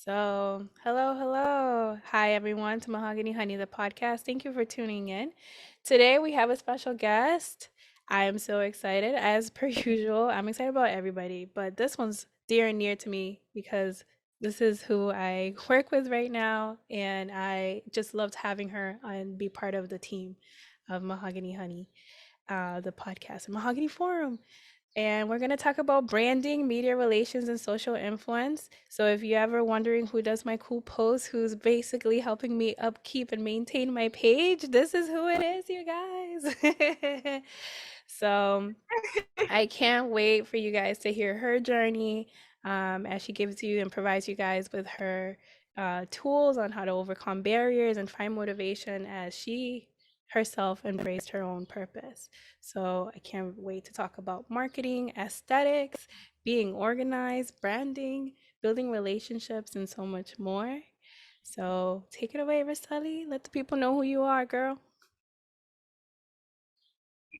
Hello. Hi, everyone, to Mahogany Honey, the podcast. Thank you for tuning in. Today, we have a special guest. I am so excited, as per usual. I'm excited about everybody, but this one's dear and near to me because this is who I work with right now, and I just loved having her and be part of the team of Mahogany Honey, the podcast, and Mahogany Forum. And we're going to talk about branding, media relations, and social influence. So if you're ever wondering who does my cool posts, who's basically helping me upkeep and maintain my page, this is who it is, you guys. So I can't wait for you guys to hear her journey as she gives you and provides you guys with her tools on how to overcome barriers and find motivation as she herself embraced her own purpose. So I can't wait to talk about marketing, aesthetics, being organized, branding, building relationships, and so much more. So take it away, Rosali. Let the people know who you are, girl.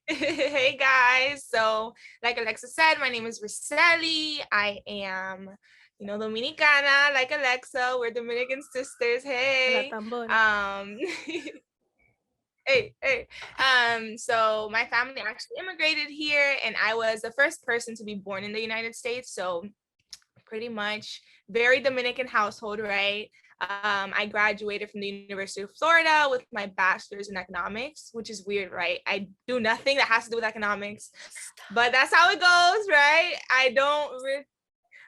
Hey guys, so like Alexa said, my name is Roseli. I am, Dominicana, like Alexa. We're Dominican sisters. La Hey. tambora. Um hey. So my family actually immigrated here and I was the first person to be born in the United States. So pretty much very Dominican household, right? I graduated from the University of Florida with my bachelor's in economics, which is weird, right? I do nothing that has to do with economics, but that's how it goes, right?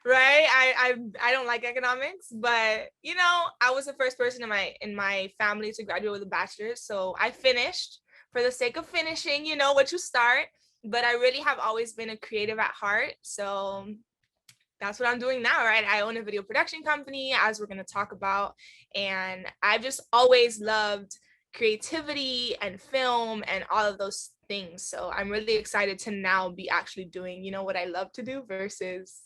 Right? I don't like economics, but I was the first person in my family to graduate with a bachelor's, so I finished for the sake of finishing. You know what you start, but I really have always been a creative at heart, so that's what I'm doing now, right? I own a video production company, as we're going to talk about. And I've just always loved creativity and film and all of those things. So I'm really excited to now be actually doing, what I love to do versus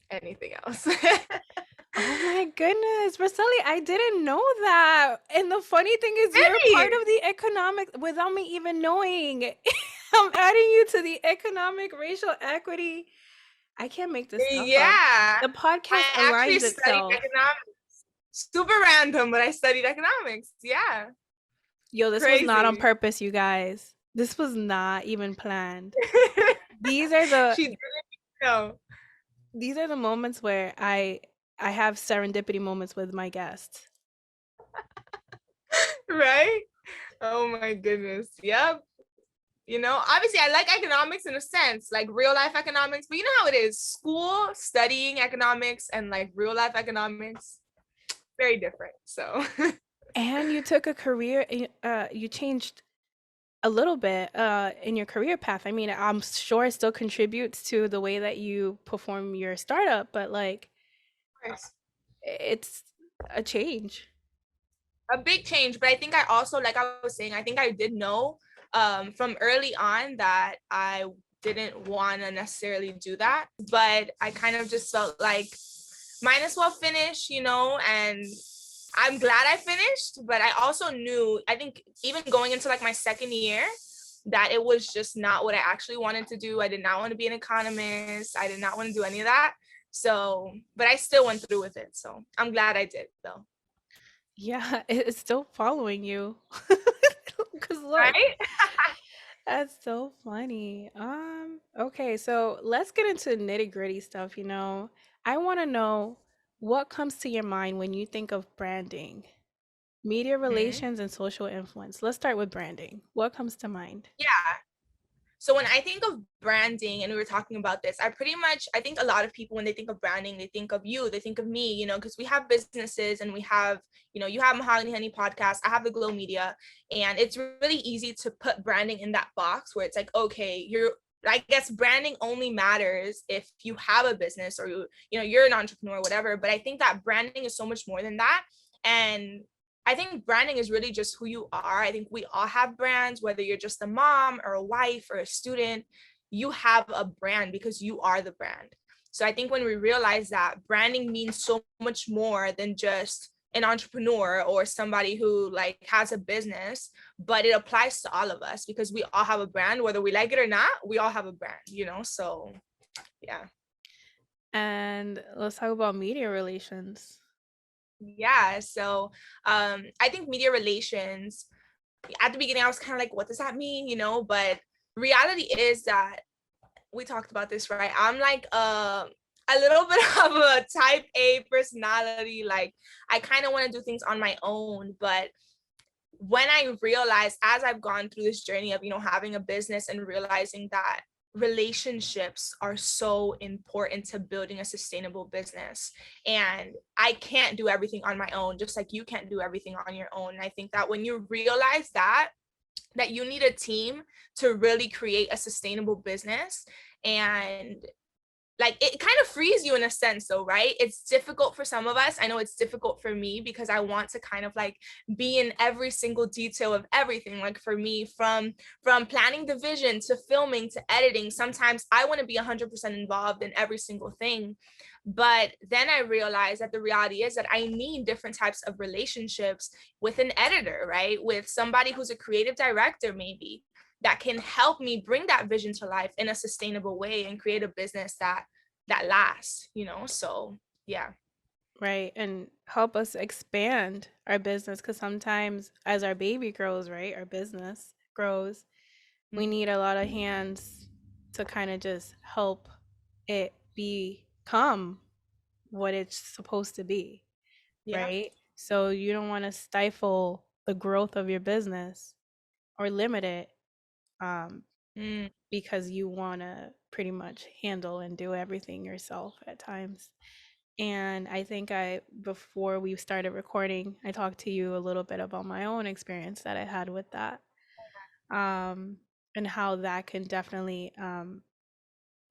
anything else. Oh my goodness, Roseli, I didn't know that. And the funny thing is, you're part Hey! of the economic without me even knowing. I'm adding you to the economic racial equity. I can't make this stuff up. Yeah, The I podcast actually aligns studied itself. economics. Super random, but I studied economics. Yeah, Yo, this was not on crazy. purpose, you guys. This was not even planned. These are the She didn't know. these are the moments where I have serendipity moments with my guests. Right? Oh my goodness. Yep. Obviously I like economics in a sense, like real life economics, but you know how it is. School studying economics and like real life economics, very different. So And you took a career, you changed a little bit in your career path. I mean, I'm sure it still contributes to the way that you perform your startup, but like it's a change. a big change, but I think I also, like I was saying, I think I did know from early on that I didn't want to necessarily do that, but I kind of just felt like might as well finish, and I'm glad I finished, but I also knew, I think even going into like my second year, that it was just not what I actually wanted to do. I did not want to be an economist. I did not want to do any of that. So, but I still went through with it. So I'm glad I did though. Yeah, it's still following you. Because look, Right? that's so funny. Okay, so let's get into nitty-gritty stuff, I want to know what comes to your mind when you think of branding, media Mhm. relations, and social influence. Let's start with branding. What comes to mind? Yeah. So when I think of branding, and we were talking about this, I think a lot of people, when they think of branding, they think of you, they think of me, because we have businesses and we have, you have Mahogany Honey podcast, I have the GloMedia, and it's really easy to put branding in that box where it's like, okay, I guess branding only matters if you have a business or you're an entrepreneur, whatever. But I think that branding is so much more than that. And I think branding is really just who you are. I think we all have brands, whether you're just a mom or a wife or a student, you have a brand because you are the brand. So I think when we realize that branding means so much more than just an entrepreneur or somebody who like has a business, but it applies to all of us because we all have a brand, whether we like it or not, we all have a brand. So yeah. And let's talk about media relations. Yeah. So I think media relations, at the beginning, I was kind of like, what does that mean? But reality is that we talked about this, right? I'm like a little bit of a type A personality. Like, I kind of want to do things on my own, but when I realized, as I've gone through this journey of, having a business and realizing that relationships are so important to building a sustainable business, and I can't do everything on my own, just like you can't do everything on your own. And I think that when you realize that you need a team to really create a sustainable business, and like, it kind of frees you in a sense, though, right? It's difficult for some of us. I know it's difficult for me because I want to kind of like be in every single detail of everything. Like, for me, from planning the vision to filming to editing, sometimes I want to be 100% involved in every single thing. But then I realized that the reality is that I need different types of relationships with an editor, right? With somebody who's a creative director, maybe, that can help me bring that vision to life in a sustainable way and create a business that lasts, so yeah. Right, and help us expand our business because sometimes as our baby grows, right, our business grows, we need a lot of hands to kind of just help it become what it's supposed to be, Yeah. right? So you don't want to stifle the growth of your business or limit it, um, Mm, because you want to pretty much handle and do everything yourself at times. And I think before we started recording, I talked to you a little bit about my own experience that I had with that, and how that can definitely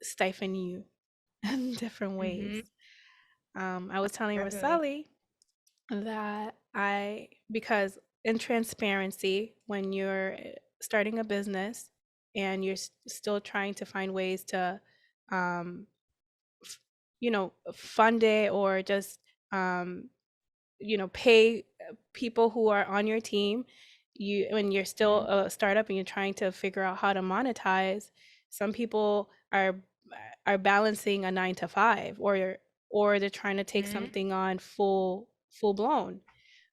stifle you in different ways. mm-hmm, I was telling definitely. Rosali that because in transparency, when you're starting a business and you're still trying to find ways to, um, fund it or just, um, pay people who are on your team, when you're still Mm-hmm, a startup and you're trying to figure out how to monetize, some people are balancing a 9 to 5, or they're trying to take mm-hmm, something on full blown.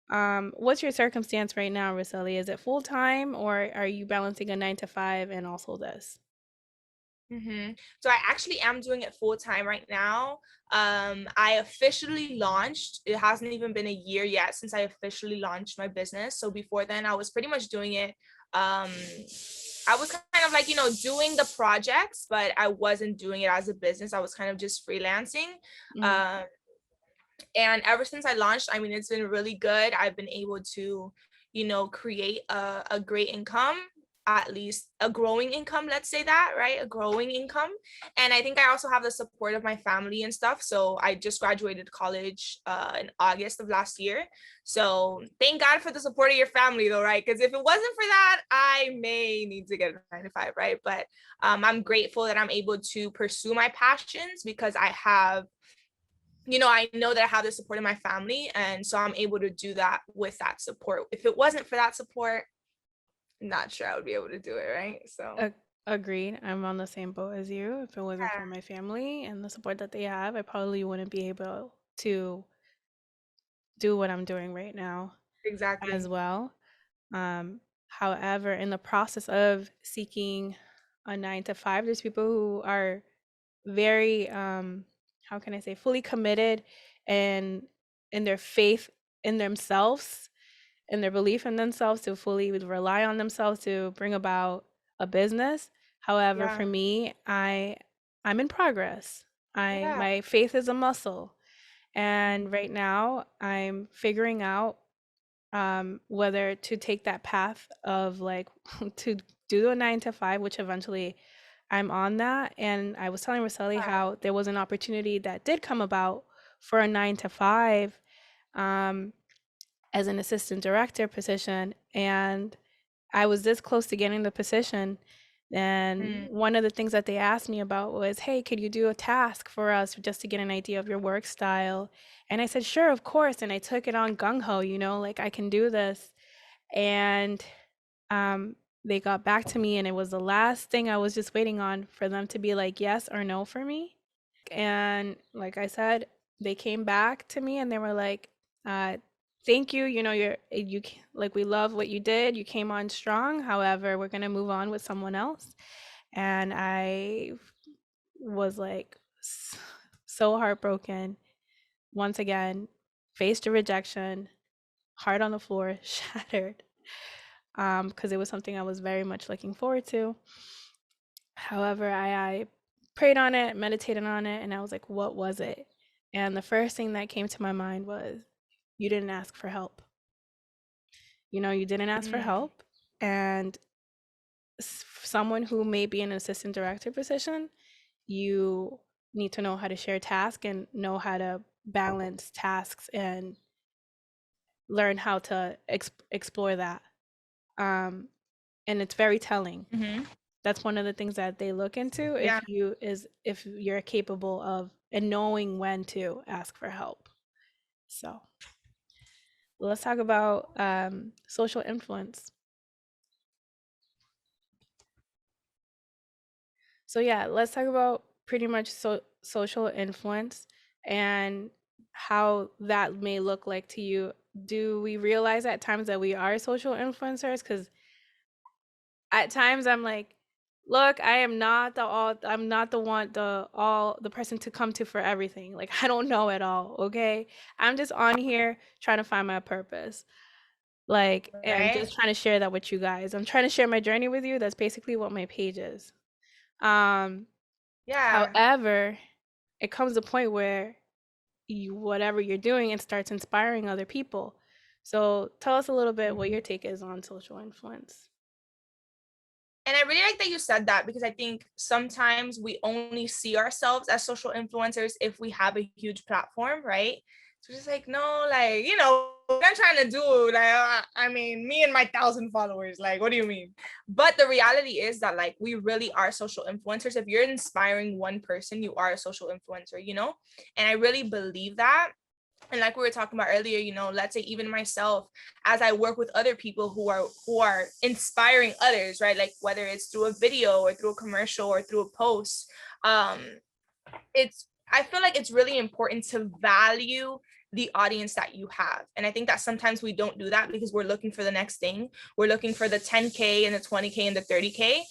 What's your circumstance right now, Rosali? Is it full time or are you balancing a 9 to 5 and also this? mm-hmm. So I actually am doing it full time right now. I officially launched, it hasn't even been a year yet since I officially launched my business. So before then, I was pretty much doing it. I was kind of like, doing the projects, but I wasn't doing it as a business. I was kind of just freelancing. Mm. Um, and ever since I launched, I mean, it's been really good. I've been able to, create a great income, at least a growing income, let's say that, right? A growing income. And I think I also have the support of my family and stuff. So I just graduated college in August of last year. So thank God for the support of your family, though, right? Because if it wasn't for that, I may need to get a 9 to 5, right? But I'm grateful that I'm able to pursue my passions because I know that I have the support of my family. And so I'm able to do that with that support. If it wasn't for that support, I'm not sure I would be able to do it, right? So, A- Agreed. I'm on the same boat as you. If it wasn't for my family and the support that they have, I probably wouldn't be able to do what I'm doing right now as exactly. well. However, in the process of seeking a 9 to 5, there's people who are very, how can I say, fully committed and in their faith in themselves and their belief in themselves to fully rely on themselves to bring about a business. However, Yeah. for me, I'm in progress. I Yeah. My faith is a muscle, Mhm. and right now I'm figuring out, whether to take that path of like to do a 9 to 5, which eventually I'm on that. And I was telling Rosali how there was an opportunity that did come about for a 9 to 5, um, as an assistant director position. And I was this close to getting the position. And Mm. one of the things that they asked me about was, hey, could you do a task for us just to get an idea of your work style? And I said, sure, of course. And I took it on gung ho, like I can do this. And um, they got back to me, and it was the last thing I was just waiting on for them to be like yes or no for me. And like I said, they came back to me and they were like, Uh, thank you. You know, like we love what you did. You came on strong. However, we're gonna move on with someone else. And I was like so heartbroken once again, faced a rejection, heart on the floor, shattered. Because it was something I was very much looking forward to. However, I prayed on it, meditated on it, and I was like, what was it? And the first thing that came to my mind was, you didn't ask for help. You know, you didn't ask for Mm, help. And someone who may be in an assistant director position, you need to know how to share tasks and know how to balance tasks and learn how to explore that. Um, and it's very telling. mm-hmm. That's one of the things that they look into, Yeah. if you're capable of and knowing when to ask for help. So let's talk about social influence. So yeah, let's talk about pretty much social influence and how that may look like to you. Do we realize at times that we are social influencers? Because at times I'm like, look, I'm not the person to come to for everything. Like, I don't know it all, okay? I'm just on here trying to find my purpose. Like, and Right. just trying to share that with you guys. I'm trying to share my journey with you. That's basically what my page is. Um, Yeah. However, it comes a point where whatever you're doing, it starts inspiring other people. So tell us a little bit what your take is on social influence. And I really like that you said that because I think sometimes we only see ourselves as social influencers if we have a huge platform, right? So just like, no, like, what I'm trying to do, like, I mean, me and my 1,000 followers, like, what do you mean? But the reality is that, like, we really are social influencers. If you're inspiring one person, you are a social influencer. And I really believe that. And like we were talking about earlier, let's say even myself, as I work with other people who are inspiring others, right? Like whether it's through a video or through a commercial or through a post, um I feel like it's really important to value the audience that you have. And I think that sometimes we don't do that because we're looking for the next thing. We're looking for the 10K and the 20K and the 30K.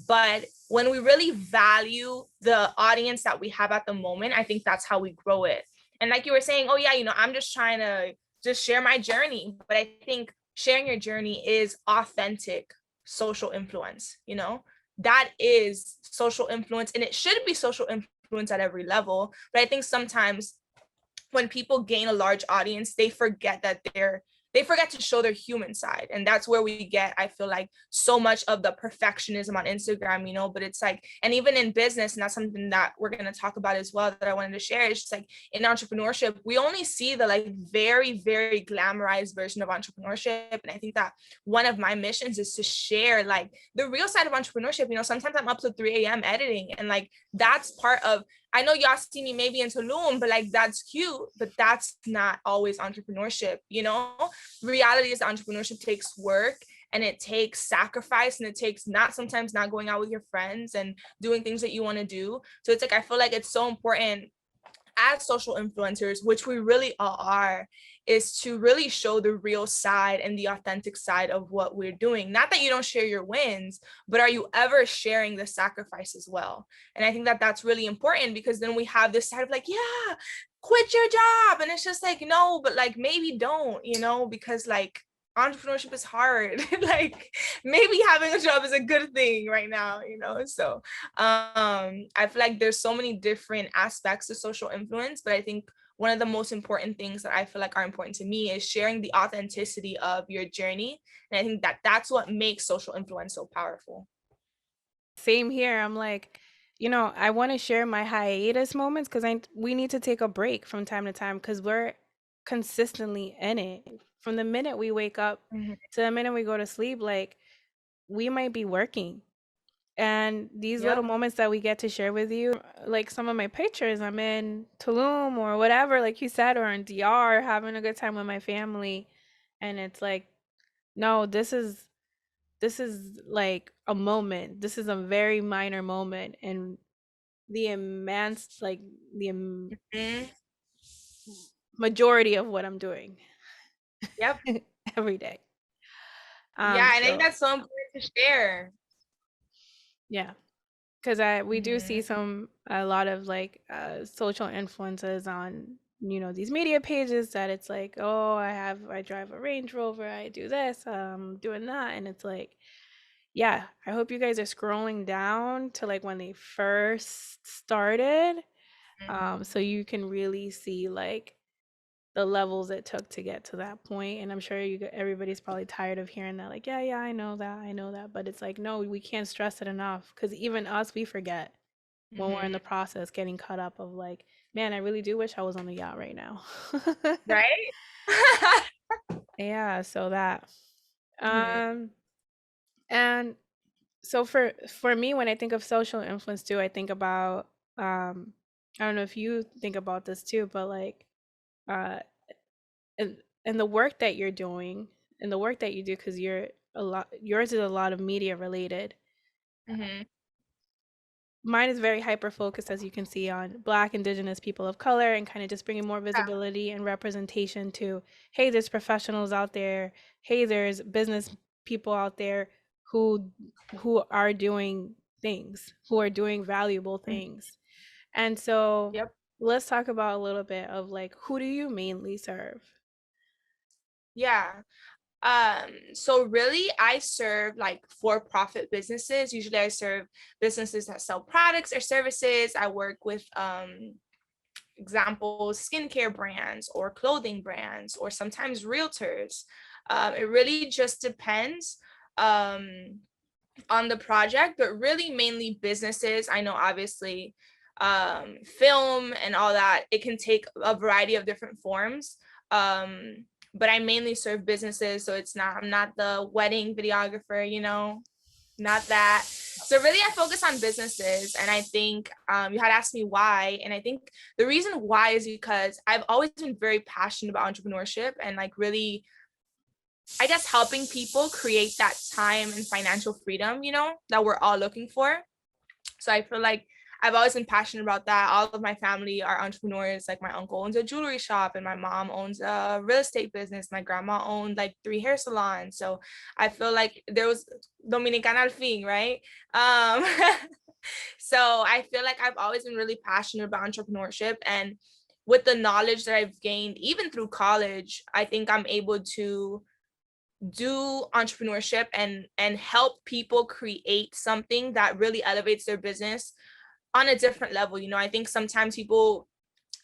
But when we really value the audience that we have at the moment, I think that's how we grow it. And like you were saying, oh yeah, I'm just trying to just share my journey. But I think sharing your journey is authentic social influence. That is social influence, and it should be social influence at every level. But I think sometimes when people gain a large audience, they forget to show their human side. And that's where we get, I feel like, so much of the perfectionism on Instagram. But it's like, and even in business, and that's something that we're going to talk about as well that I wanted to share. It's just like in entrepreneurship, we only see the like very, very glamorized version of entrepreneurship. And I think that one of my missions is to share like the real side of entrepreneurship. Sometimes I'm up to 3 a.m. editing, and like that's part of, I know y'all see me maybe in Tulum, but like that's cute, but that's not always entrepreneurship. Reality is entrepreneurship takes work, and it takes sacrifice, and it takes sometimes not going out with your friends and doing things that you want to do. So it's like, I feel like it's so important as social influencers, which we really all are, is to really show the real side and the authentic side of what we're doing. Not that you don't share your wins, but are you ever sharing the sacrifice as well? And I think that that's really important, because then we have this side of like, yeah, quit your job. And it's just like, no, but like maybe don't, because like entrepreneurship is hard. Like maybe having a job is a good thing right now. So I feel like there's so many different aspects to social influence, but I think one of the most important things that I feel like are important to me is sharing the authenticity of your journey. And I think that that's what makes social influence so powerful. Same here. I'm like, I want to share my hiatus moments because we need to take a break from time to time because we're consistently in it. From the minute we wake up Mhm. to the minute we go to sleep, like we might be working. And these little Yep. moments that we get to share with you, like some of my pictures, I'm in Tulum or whatever, like you said, or in DR having a good time with my family. And it's like, no, this is like a moment. This is a very minor moment, and the immense, like the Mhm. majority of what I'm doing Yep. every day. Yeah, and I think So that's so important to share. yeah, because I we do see Mm-hmm. a lot of like social influences on these media pages that it's like, oh, I drive a Range Rover, I do this, doing that, and it's like, yeah, I hope you guys are scrolling down to like when they first started, so you can really see like the levels it took to get to that point. And I'm sure everybody's probably tired of hearing that, like, yeah, I know that, but it's like, no, we can't stress it enough, because even us, we forget when we're in the Mm-hmm. process getting caught up of like, man, I really do wish I was on the yacht right now. Right? Yeah, so that. Mhm. Um, and so for me, when I think of social influence too, I think about I don't know if you think about this too, but like uh and the work that you're doing and the work that you do, because yours is a lot of media related. Mhm. Mine is very hyper focused, as you can see, on Black, Indigenous, people of color, and kind of just bringing more Yeah. visibility and representation to, hey, there's professionals out there, hey, there's business people out there who are doing things, who are doing valuable Mhm. things. And so Yep. let's talk about a little bit of like, who do you mainly serve? Yeah. So really I serve like for-profit businesses. Usually I serve businesses that sell products or services. I work with examples, skincare brands or clothing brands or sometimes realtors. It really just depends. On the project, but really mainly businesses. I know obviously film and all that, it can take a variety of different forms. But I mainly serve businesses, so I'm not the wedding videographer, not that. So really I focus on businesses, and I think you had asked me why, and I think the reason why is because I've always been very passionate about entrepreneurship and like really, I guess, helping people create that time and financial freedom, that we're all looking for. So I feel like I've always been passionate about that. All of my family are entrepreneurs. Like my uncle owns a jewelry shop and my mom owns a real estate business. My grandma owned like 3 hair salons. So I feel like there was Dominicana al fin, right? Um, so I feel like I've always been really passionate about entrepreneurship, and with the knowledge that I've gained, even through college, I think I'm able to do entrepreneurship and help people create something that really elevates their business on a different level. I think sometimes people,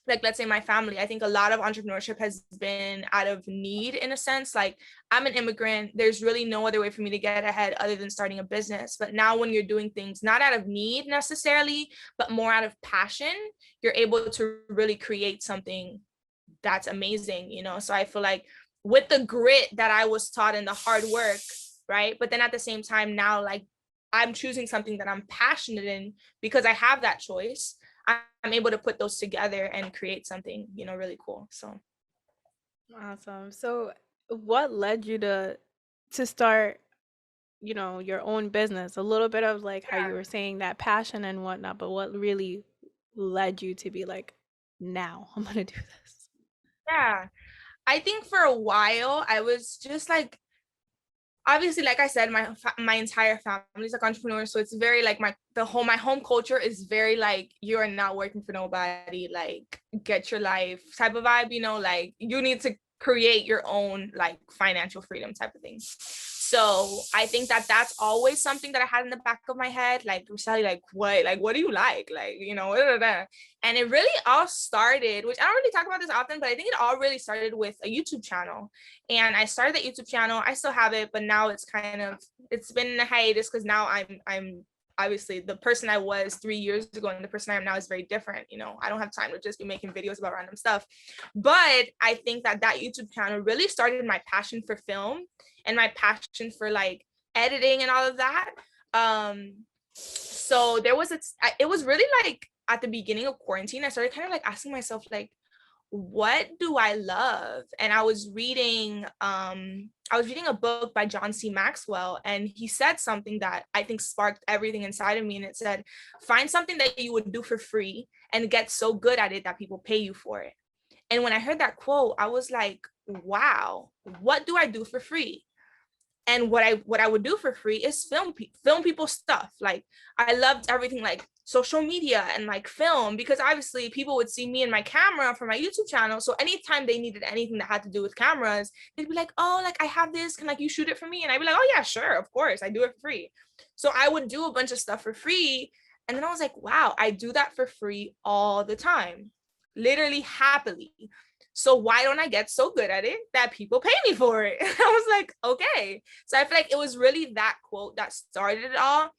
like, let's say my family, I think a lot of entrepreneurship has been out of need, in a sense. Like, I'm an immigrant, there's really no other way for me to get ahead other than starting a business. But now when you're doing things not out of need necessarily, but more out of passion, you're able to really create something that's amazing. So I feel like with the grit that I was taught and the hard work, right? But then at the same time now, like, I'm choosing something that I'm passionate in because I have that choice. I'm able to put those together and create something, really cool. So Awesome. So what led you to start, your own business? A little bit of like how you yeah, were saying that passion and whatnot, but what really led you to be like, now I'm gonna do this? yeah. I think for a while I was just like, obviously, like I said, my entire family is like entrepreneurs, so it's very like my home culture is very like, you are not working for nobody, like, get your life type of vibe, like you need to create your own like financial freedom type of thing. So I think that that's always something that I had in the back of my head, like, Sally, like what do you like, and it really all started, which I don't really talk about this often, but I think it all really started with a YouTube channel. And I started that YouTube channel. I still have it, but now it's been in a hiatus because now I'm obviously the person I was 3 years ago and the person I am now is very different. I don't have time to just be making videos about random stuff. But I think that YouTube channel really started my passion for film and my passion for like editing and all of that. So it was really like at the beginning of quarantine, I started kind of like asking myself, like, what do I love? And I was reading a book by John C. Maxwell, and he said something that I think sparked everything inside of me. And it said, find something that you would do for free and get so good at it that people pay you for it. And when I heard that quote, I was like, wow, what do I do for free? And what I would do for free is film people's stuff. Like, I loved everything like social media and like film, because obviously people would see me and my camera for my YouTube channel. So anytime they needed anything that had to do with cameras, they'd be like, oh, like I have this, can like you shoot it for me? And I'd be like, oh yeah, sure, of course, I do it for free. So I would do a bunch of stuff for free. And then I was like, wow, I do that for free all the time, literally happily. So why don't I get so good at it that people pay me for it? I was like, okay. So I feel like it was really that quote that started it all.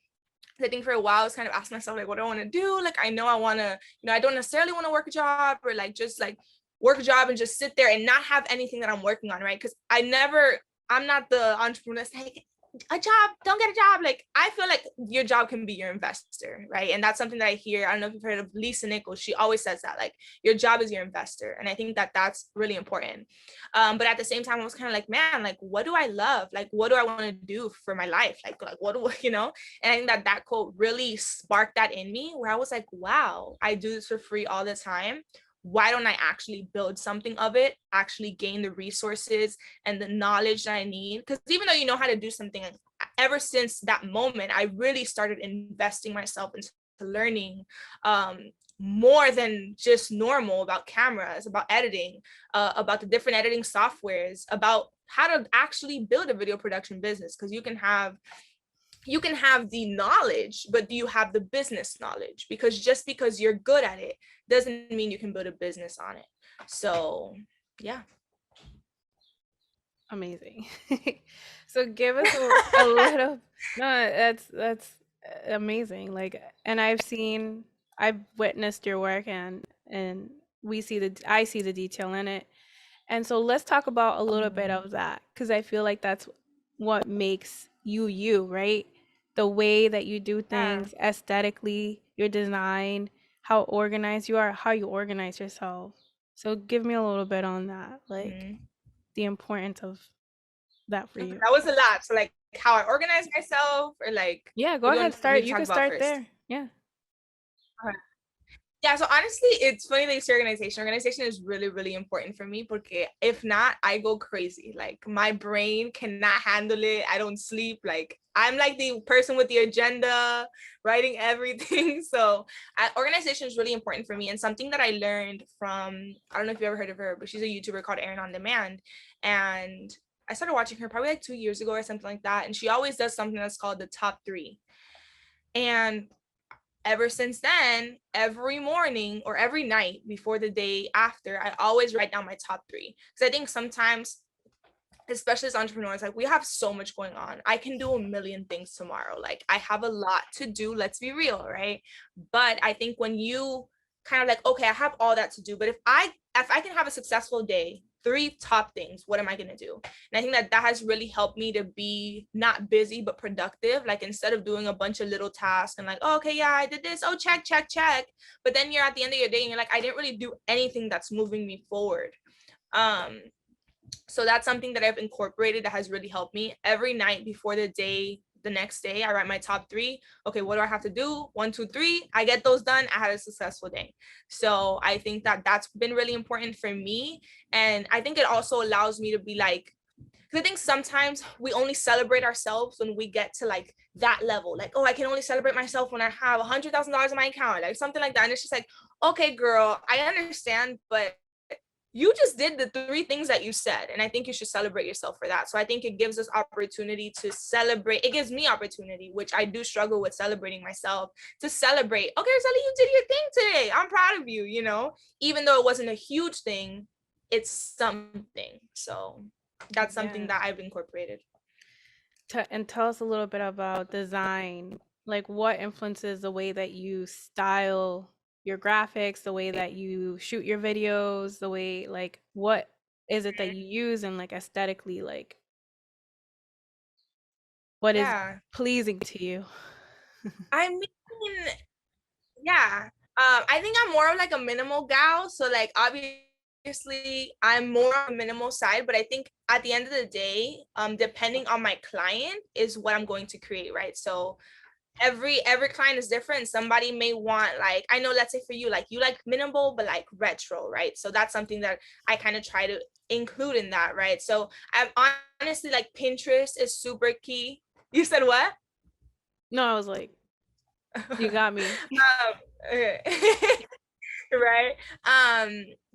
I think for a while I was kind of asking myself, like, what do I want to do? Like, I know I want to, I don't necessarily want to work a job, or like just like work a job and just sit there and not have anything that I'm working on, right? Because I'm not the entrepreneur that's like, a job, don't get a job. Like, I feel like your job can be your investor, right? And that's something that I hear. I don't know if you've heard of Lisa Nichols. She always says that, like, your job is your investor. And I think that that's really important. But at the same time, I was kind of like, man, like, what do I love? Like, what do I want to do for my life? Like what do And I think that that quote really sparked that in me, where I was like, wow, I do this for free all the time. Why don't I actually build something of it, actually gain the resources and the knowledge that I need? Because even though you know how to do something, ever since that moment, I really started investing myself into learning more than just normal about cameras, about editing, about the different editing softwares, about how to actually build a video production business. Because you can have the knowledge, but do you have the business knowledge? Because just because you're good at it doesn't mean you can build a business on it. So yeah. Amazing. So give us a little. No, that's amazing. Like, and I've witnessed your work, and I see the detail in it. And so let's talk about a little bit Mhm. of that, because I feel like that's what makes you you, right? The way that you do Yeah. things aesthetically, your design, how organized you are, how you organize yourself. So give me a little bit on that, like Mhm. the importance of that for Okay, you. that was a lot. So like how I organize myself, or like, Yeah, go what do you ahead. want me Start. to You talk can about start first? there. Yeah. Yeah, so honestly, it's funny that you say organization. Organization is really, really important for me, because if not, I go crazy. Like, my brain cannot handle it. I don't sleep. Like, I'm like the person with the agenda, writing everything. So organization is really important for me. And something that I learned from, I don't know if you ever heard of her, but she's a YouTuber called Erin on Demand. And I started watching her probably like 2 years ago or something like that. And she always does something that's called the top three. And ever since then, every morning or every night before the day after, I always write down my top three. Because I think sometimes, especially as entrepreneurs, like, we have so much going on. I can do a million things tomorrow. Like, I have a lot to do, let's be real, right? But I think when you kind of like, okay, I have all that to do, but if I can have a successful day, three top things, what am I going to do? And I think that that has really helped me to be not busy but productive. Like, instead of doing a bunch of little tasks and like, oh, okay, yeah, I did this, oh, check, check, check, but then you're at the end of your day and you're like, I didn't really do anything that's moving me forward. So that's something that I've incorporated that has really helped me. Every night before the next day, I write my top three. Okay, what do I have to do? 1, 2, 3. I get those done. I had a successful day. So I think that that's been really important for me. And I think it also allows me to be like, because I think sometimes we only celebrate ourselves when we get to like that level. Like, oh, I can only celebrate myself when I have $100,000 in my account, like something like that. And it's just like, okay, girl, I understand, but you just did the three things that you said, and I think you should celebrate yourself for that. So I think it gives us opportunity to celebrate. It gives me opportunity, which I do struggle with celebrating myself, to celebrate, okay, Sally, you did your thing today, I'm proud of you, even though it wasn't a huge thing, it's something. So that's something Yeah. that I've incorporated. And tell us a little bit about design. Like, what influences the way that you style your graphics, the way that you shoot your videos, the way, like, what is it that you use, and like aesthetically, like, what is Yeah, pleasing to you? I mean, yeah. I think I'm more of like a minimal gal. So like, obviously I'm more on the minimal side, but I think at the end of the day, depending on my client is what I'm going to create, right? So every client is different. Somebody may want, like, I know, let's say for you, like you like minimal but like retro, right? So that's something that I kind of try to include in that, right? So I'm honestly like Pinterest is super key. You said what? No, I was like, you got me. Okay. Right.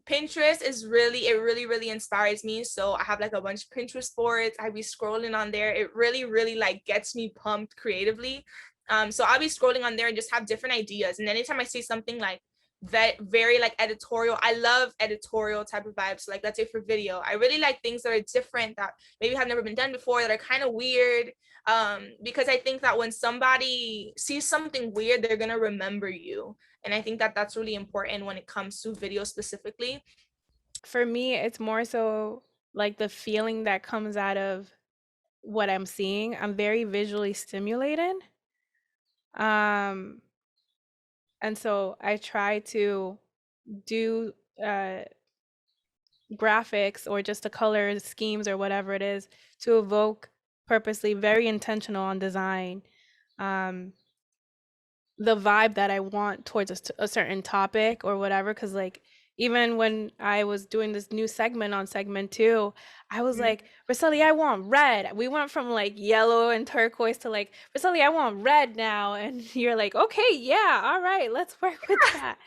Pinterest is really, it really, really inspires me. So I have like a bunch of Pinterest boards. I be scrolling on there. It really, really like gets me pumped creatively. So I'll be scrolling on there and just have different ideas. And anytime I see something like that, very like editorial, I love editorial type of vibes. Like, let's say for video, I really like things that are different, that maybe have never been done before, that are kind of weird. Because I think that when somebody sees something weird, they're gonna remember you. And I think that that's really important when it comes to video specifically. For me, it's more so like the feeling that comes out of what I'm seeing. I'm very visually stimulated. Um, and so I try to do uh, graphics or just the color schemes or whatever it is to evoke purposely, very intentional on design. Um, the vibe that I want towards a certain topic or whatever. Because like even when I was doing this new segment on segment two, I was Mhm. like, Roseli, I want red. We went from like yellow and turquoise to like, Roseli, I want red now. And you're like, okay, yeah, all right, let's work with that.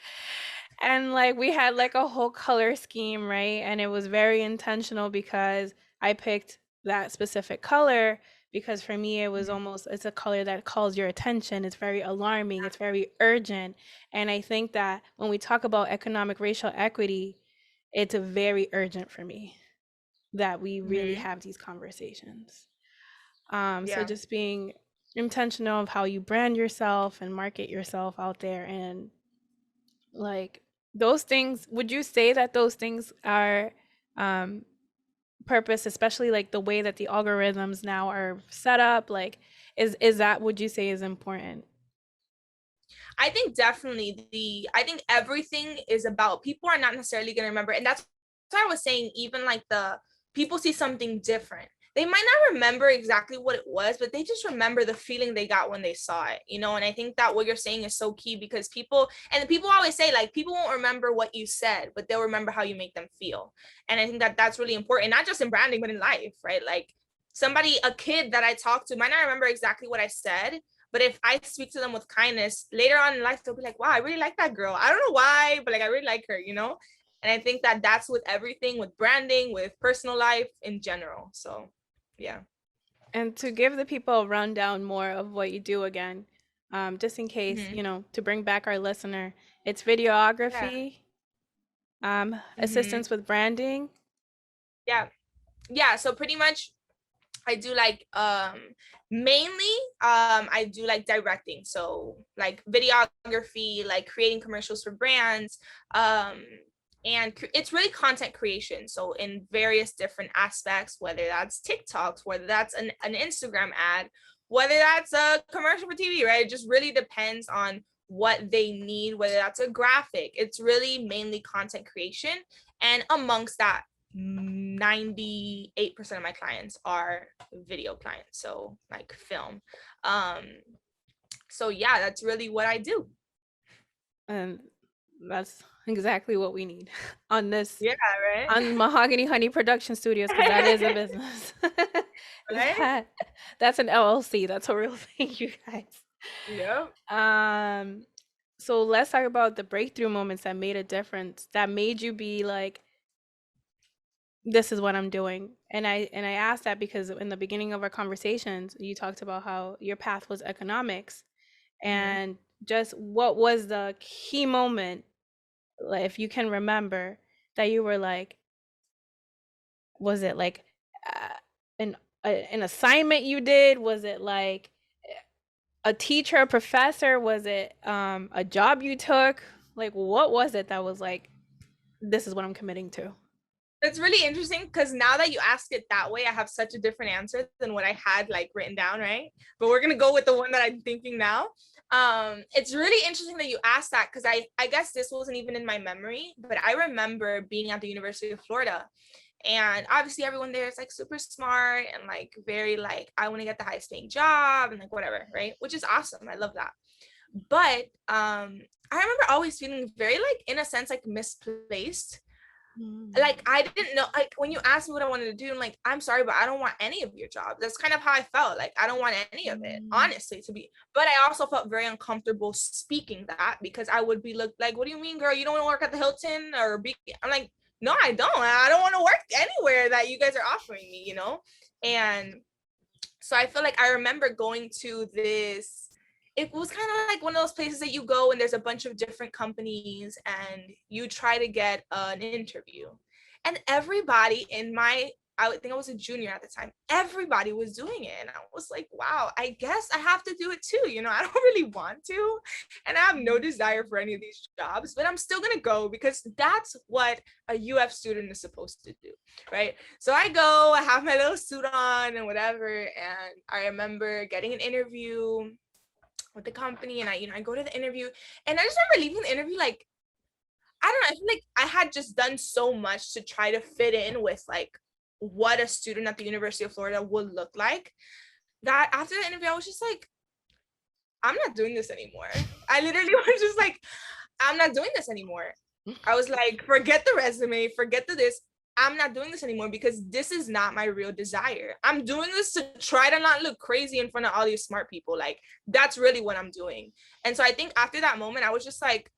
And like we had like a whole color scheme, right? And it was very intentional because I picked that specific color because for me it was almost, it's a color that calls your attention. It's very alarming, it's very urgent. And I think that when we talk about economic racial equity, it's very urgent for me that we really Mhm. have these conversations. So Yeah. just being intentional of how you brand yourself and market yourself out there, and like those things, would you say that those things are um purpose, especially like the way that the algorithms now are set up, like is that, would you say, is important? I think definitely I think everything is about, people are not necessarily going to remember. And that's what I was saying, even like the people see something different. They might not remember exactly what it was, but they just remember the feeling they got when they saw it, you know? And I think that what you're saying is so key, because people always say like, people won't remember what you said, but they'll remember how you make them feel. And I think that that's really important, not just in branding, but in life, right? Like a kid that I talked to might not remember exactly what I said, but if I speak to them with kindness, later on in life, they'll be like, wow, I really like that girl. I don't know why, but like, I really like her, you know? And I think that that's with everything, with branding, with personal life in general. So, yeah. And to give the people a rundown more of what you do again, just in case, Mm-hmm. to bring back our listener, it's Yeah. videography, Mm-hmm. assistance with branding. Yeah. Yeah. So pretty much I do like mainly I do like directing. So like videography, like creating commercials for brands. Um and it's really content creation. So in various different aspects, whether that's TikToks, whether that's an Instagram ad, whether that's a commercial for TV, right? It just really depends on what they need, whether that's a graphic. It's really mainly content creation. And amongst that, 98% of my clients are video clients, so like film. um so yeah, that's really what I do. And that's exactly what we need on this, Yeah, right. on Mahogany Honey Production Studios, because that is a business. Right. that that's an LLC. That's a real thing, you guys. Yep. Um, so let's talk about the breakthrough moments that made a difference, that made you be like, this is what I'm doing. And I asked that because in the beginning of our conversations, you talked about how your path was economics, Mm-hmm. and just what was the key moment, like, if you can remember, that you were like, was it like uh, an an assignment you did? Was it like a teacher, a professor? Was it a job you took? Like, what was it that was like, this is what I'm committing to? It's really interesting because now that you ask it that way, I have such a different answer than what I had like written down, right? But we're gonna go with the one that I'm thinking now. It's really interesting that you asked that, because I guess this wasn't even in my memory, but I remember being at the University of Florida, And obviously everyone there is like super smart and like very like, I want to get the highest paying job and like whatever, right? Which is awesome. I love that. But I remember always feeling very like, in a sense, like misplaced. Like I didn't know, like when you asked me what I wanted to do, I'm like, I'm sorry, but I don't want any of your jobs. That's kind of how I felt. Like I don't want any of it, Mm. honestly, to be. But I also felt very uncomfortable speaking that, because I would be looked like, what do you mean, girl? You don't want to work at the Hilton or be? I'm like, no, I don't. I don't want to work anywhere that you guys are offering me, you know? And so I feel like I remember going to this, it was kind of like one of those places that you go and there's a bunch of different companies and you try to get an interview. And everybody in my, I would think I was a junior at the time, everybody was doing it. And I was like, wow, I guess I have to do it too. You know, I don't really want to. And I have no desire for any of these jobs, but I'm still going to go because that's what a UF student is supposed to do. Right. So I go, I have my little suit on and whatever. And I remember getting an interview with the company, and I go to the interview, and I just remember leaving the interview like, I don't know, I feel like I had just done so much to try to fit in with like what a student at the University of Florida would look like, that after the interview, I was just like, I'm not doing this anymore. I literally was just like, I'm not doing this anymore. I was like, forget the resume, forget the this. I'm not doing this anymore because this is not my real desire. I'm doing this to try to not look crazy in front of all these smart people. Like, that's really what I'm doing. And so I think after that moment, I was just like,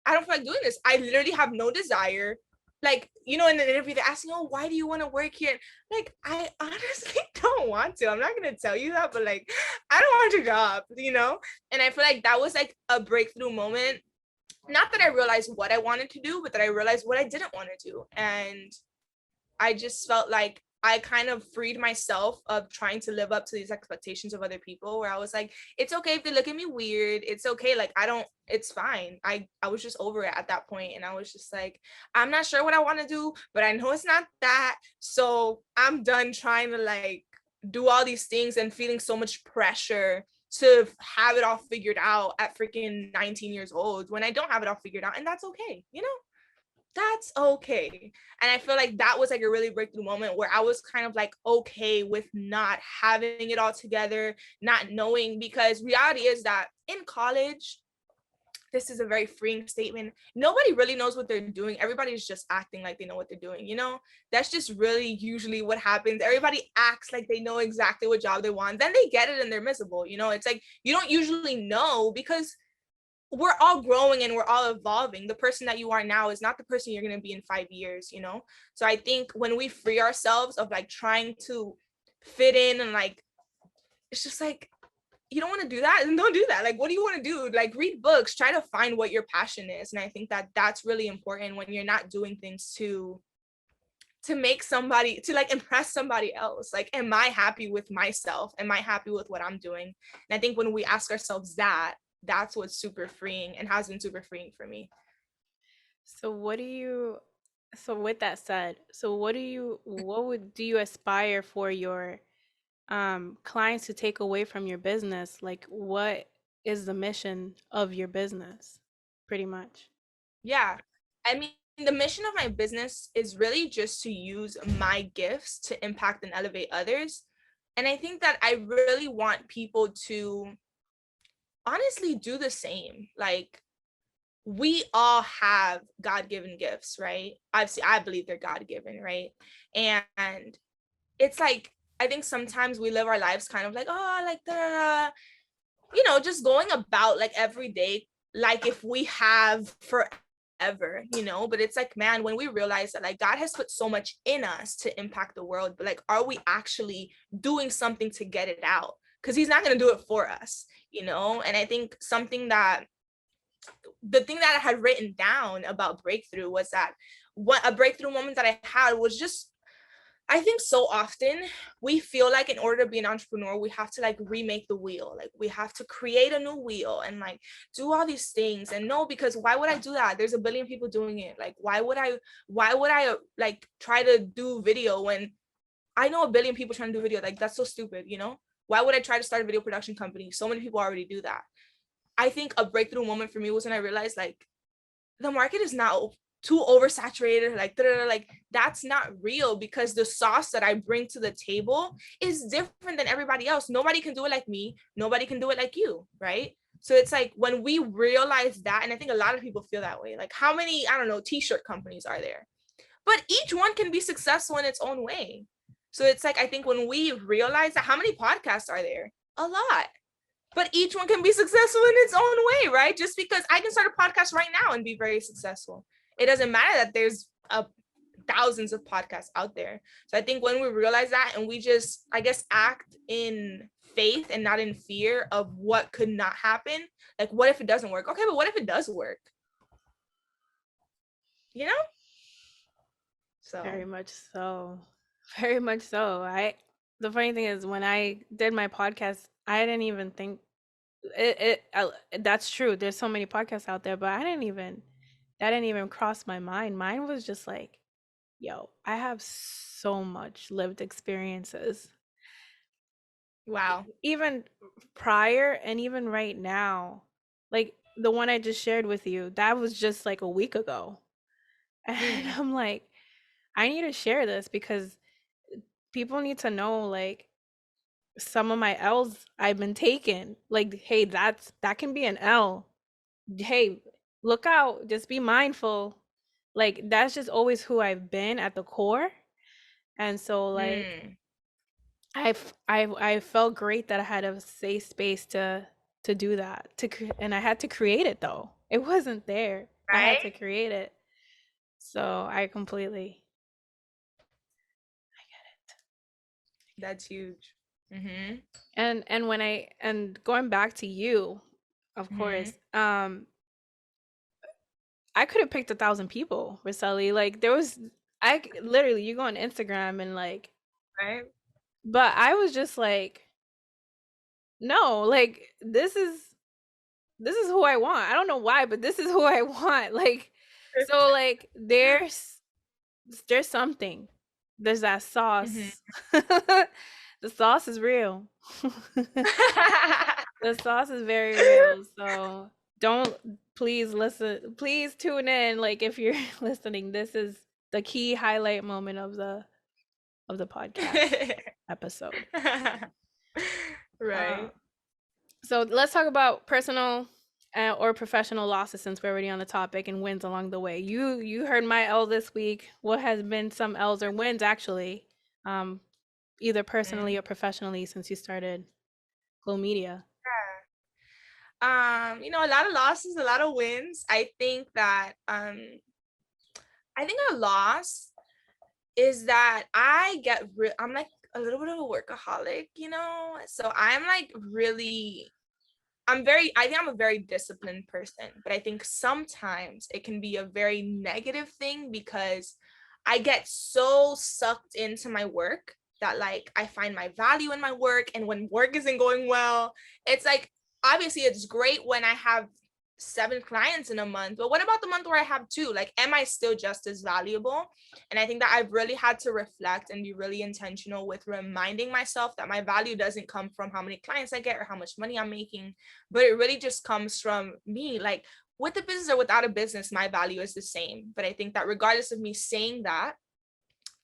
I don't feel like doing this. I literally have no desire. Like, you know, in the interview, they're asking, oh, why do you want to work here? Like, I honestly don't want to. I'm not going to tell you that, but like, I don't want your job, you know? And I feel like that was like a breakthrough moment. Not that I realized what I wanted to do, but that I realized what I didn't want to do. And I just felt like I kind of freed myself of trying to live up to these expectations of other people, where I was like, it's okay if they look at me weird. It's okay. Like, I don't, it's fine. I was just over it at that point. And I was just like, I'm not sure what I want to do, but I know it's not that. So I'm done trying to like do all these things and feeling so much pressure to have it all figured out at freaking 19 years old when I don't have it all figured out. And that's okay, you know? That's okay. And I feel like that was like a really breakthrough moment where I was kind of like okay with not having it all together, not knowing, because reality is that in college, this is a very freeing statement. Nobody really knows what they're doing. Everybody's just acting like they know what they're doing, you know? That's just really usually what happens. Everybody acts like they know exactly what job they want. Then they get it and they're miserable, you know? It's like you don't usually know because we're all growing and we're all evolving. The person that you are now is not the person you're going to be in 5 years, you know? So I think when we free ourselves of like trying to fit in and like, it's just like, you don't want to do that, and don't do that. Like, what do you want to do? Like, read books, try to find what your passion is. And I think that that's really important when you're not doing things to make somebody, to like impress somebody else. Like, am I happy with myself? Am I happy with what I'm doing? And I think when we ask ourselves that, that's what's super freeing and has been super freeing for me. So what do you so with that said, so what would do you aspire for your clients to take away from your business? Like what is the mission of your business? Pretty much. Yeah. I mean, the mission of my business is really just to use my gifts to impact and elevate others. And I think that I really want people to honestly do the same. Like, we all have God-given gifts, right? I believe they're God-given, right? And it's like, I think sometimes we live our lives kind of like, oh, like the, you know, just going about like every day, like if we have forever, you know. But it's like, man, when we realize that like God has put so much in us to impact the world, but like, are we actually doing something to get it out? Because he's not going to do it for us, you know. And I think something that, the thing that I had written down about breakthrough was that, what a breakthrough moment that I had was just, I think so often we feel like in order to be an entrepreneur, we have to like remake the wheel. Like, we have to create a new wheel and like do all these things. And no, because why would I do that? There's a billion people doing it. Like, why would I like try to do video when I know a billion people trying to do video? Like, that's so stupid, you know? Why would I try to start a video production company? So many people already do that. I think a breakthrough moment for me was when I realized like the market is not too oversaturated, like that's not real, because the sauce that I bring to the table is different than everybody else. Nobody can do it like me. Nobody can do it like you, right? So it's like when we realize that, and I think a lot of people feel that way, like how many, I don't know, t-shirt companies are there? But each one can be successful in its own way. So it's like, I think when we realize that, how many podcasts are there? A lot. But each one can be successful in its own way, right? Just because I can start a podcast right now and be very successful. It doesn't matter that there's thousands of podcasts out there. So I think when we realize that, and we just, I guess, act in faith and not in fear of what could not happen. Like, what if it doesn't work? Okay, but what if it does work? You know? So. Very much so. Very much so. The funny thing is when I did my podcast, I didn't even think that's true. There's so many podcasts out there, but that didn't even cross my mind. Mine was just like, yo, I have so much lived experiences. Wow. Even prior and even right now. Like the one I just shared with you, that was just like a week ago. And Mm. I'm like, I need to share this because people need to know like some of my L's I've been taking. Like, hey, that can be an L. Hey, look out, just be mindful. Like that's just always who I've been at the core. And so like Mm. I felt great that I had a safe space to do that. And I had to create it though. It wasn't there. I had to Right? create it. So I completely I get it. That's huge. Mm-hmm. And when going back to you, of Mm-hmm. course, I could have picked 1,000 people, Roselli. Like there was, literally you go on Instagram and like, Right? but I was just like, no, like this is who I want. I don't know why, but this is who I want. Like, so like there's something. There's that Mm-hmm. sauce. The sauce is real. The sauce is very real. So don't please listen. Please tune in. Like if you're listening, this is the key highlight moment of the podcast episode. Uh, Right. so let's talk about personal or professional losses since we're already on the topic and wins along the way. You heard my L this week. What has been some L's or wins actually, um, either Mm. personally or professionally since you started GloMedia? A lot of losses, a lot of wins. I think a loss is that I'm like a little bit of a workaholic, So I'm like really I think I'm a very disciplined person, but I think sometimes it can be a very negative thing because I get so sucked into my work that like I find my value in my work. And when work isn't going well, it's like, obviously it's great when I have 7 clients in a month, but what about the month where I have 2? Like, am I still just as valuable? And I think that I've really had to reflect and be really intentional with reminding myself that my value doesn't come from how many clients I get or how much money I'm making, but it really just comes from me. Like, with a business or without a business, my value is the same. But I think that regardless of me saying that,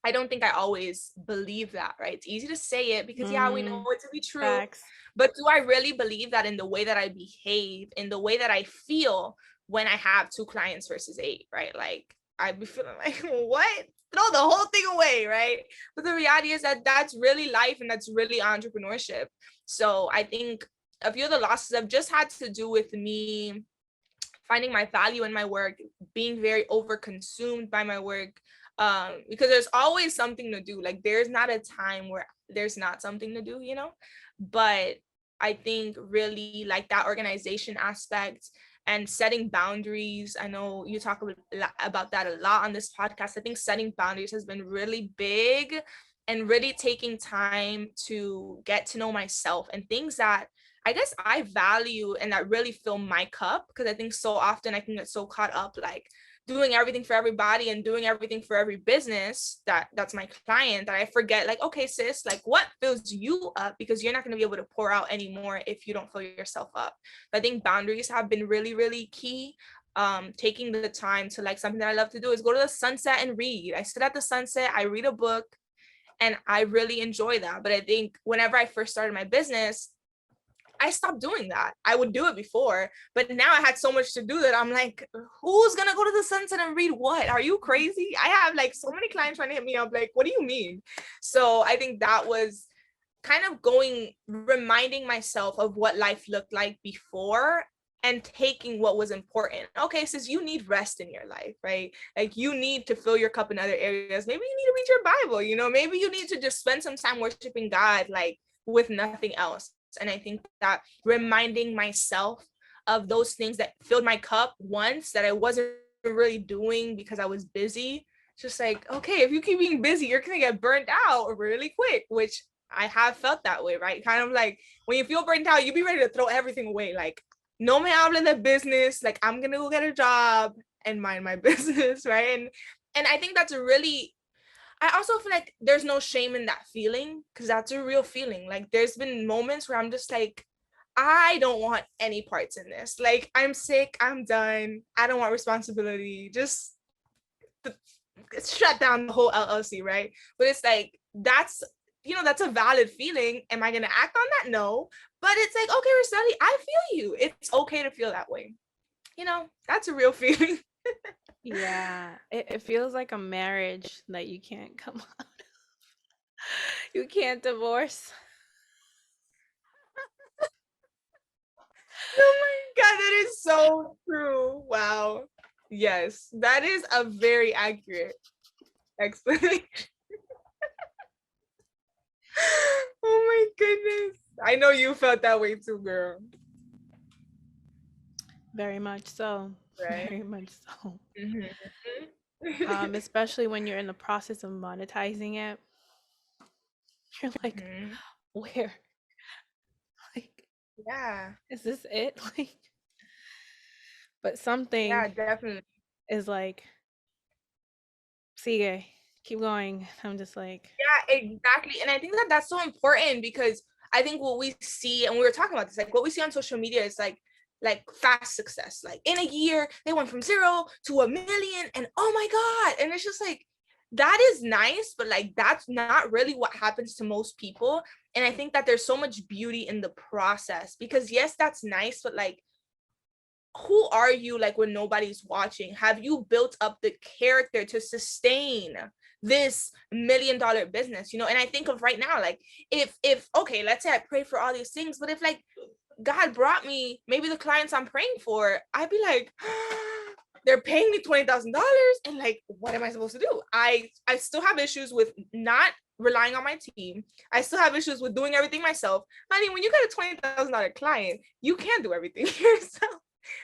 I don't think I always believe that, right? It's easy to say it because, yeah, we know Mm, it to be true. facts. But do I really believe that in the way that I behave, in the way that I feel when I have 2 clients versus 8, right? Like, I'd be feeling like, what? Throw the whole thing away, right? But the reality is that that's really life and that's really entrepreneurship. So I think a few of the losses have just had to do with me finding my value in my work, being very overconsumed by my work, because there's always something to do. Like, there's not a time where there's not something to do, But I think really like that organization aspect and setting boundaries. I know you talk about that a lot on this podcast. I think setting boundaries has been really big, and really taking time to get to know myself and things that I guess I value and that really fill my cup. Because I think so often I can get so caught up like doing everything for everybody and doing everything for every business that's my client, that I forget, like, okay, sis, like, what fills you up? Because you're not going to be able to pour out anymore if you don't fill yourself up. I think boundaries have been really, really key. taking the time to, like, something that I love to do is go to the sunset and read. I sit at the sunset, I read a book, and I really enjoy that. But I think whenever I first started my business, I stopped doing that. I would do it before, but now I had so much to do that I'm like, who's gonna go to the sunset and read what? Are you crazy? I have like so many clients trying to hit me up, like, what do you mean? So I think that was kind of reminding myself of what life looked like before and taking what was important. Okay, since you need rest in your life, right? Like, you need to fill your cup in other areas. Maybe you need to read your Bible, maybe you need to just spend some time worshiping God, like, with nothing else. And I think that reminding myself of those things that filled my cup once that I wasn't really doing because I was busy, just like, okay, if you keep being busy, you're gonna get burnt out really quick, which I have felt that way, right? Kind of like when you feel burnt out, you be ready to throw everything away. Like, no me hablen de business. Like, I'm gonna go get a job and mind my business, right? And I think that's a really, I also feel like there's no shame in that feeling, because that's a real feeling. Like, there's been moments where I'm just like, I don't want any parts in this. Like, I'm sick, I'm done. I don't want responsibility. Just shut down the whole LLC, right? But it's like, that's a valid feeling. Am I gonna act on that? No. But it's like, okay, Rosali, I feel you. It's okay to feel that way. That's a real feeling. Yeah, it feels like a marriage that you can't come out. You can't divorce. Oh my God, that is so true. Wow. Yes, that is a very accurate explanation. Oh my goodness. I know you felt that way too, girl. Very much so. Right? Very much so. Mm-hmm. Especially when you're in the process of monetizing it, you're like, Mm-hmm. where? Like, Yeah. is this it? Like, but something Yeah, definitely. is like, sigue, keep going. I'm just like, Yeah, exactly. And I think that that's so important, because I think what we see, and we were talking about this, like, what we see on social media is like fast success. Like, in a year, they went from 0 to 1 million, and oh my God. And it's just like, that is nice, but like, that's not really what happens to most people. And I think that there's so much beauty in the process, because yes, that's nice, but like, who are you, like, when nobody's watching? Have you built up the character to sustain this $1 million business? And I think of right now, like, if okay, let's say I pray for all these things, but if, like, God brought me maybe the clients I'm praying for, I'd be like, they're paying me $20,000, and like, what am I supposed to do? I still have issues with not relying on my team. I still have issues with doing everything myself. Honey, when you got a $20,000 client, you can't do everything yourself,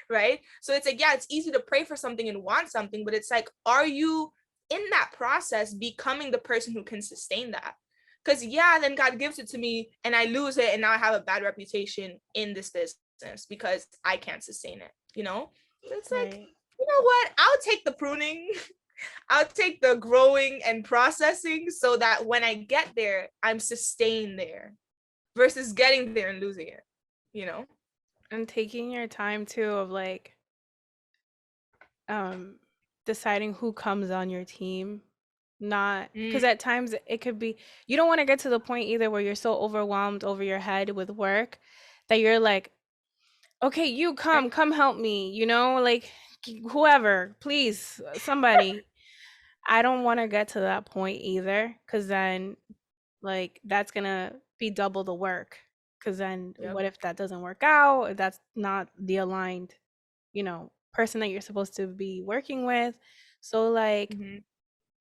right? So it's like, yeah, it's easy to pray for something and want something, but it's like, are you in that process becoming the person who can sustain that? Because yeah, then God gives it to me and I lose it, and now I have a bad reputation in this business because I can't sustain it. It's like, right. you know what, I'll take the pruning. I'll take the growing and processing, so that when I get there, I'm sustained there, versus getting there and losing it. And taking your time too of like, um, deciding who comes on your team. Not Mm, because at times it could be you don't want to get to the point either where you're so overwhelmed over your head with work that you're like, okay, you come help me, like whoever, please, somebody. I don't want to get to that point either, because then like that's gonna be double the work. Because then yep. what if that doesn't work out? If that's not the aligned, person that you're supposed to be working with. So like Mm-hmm.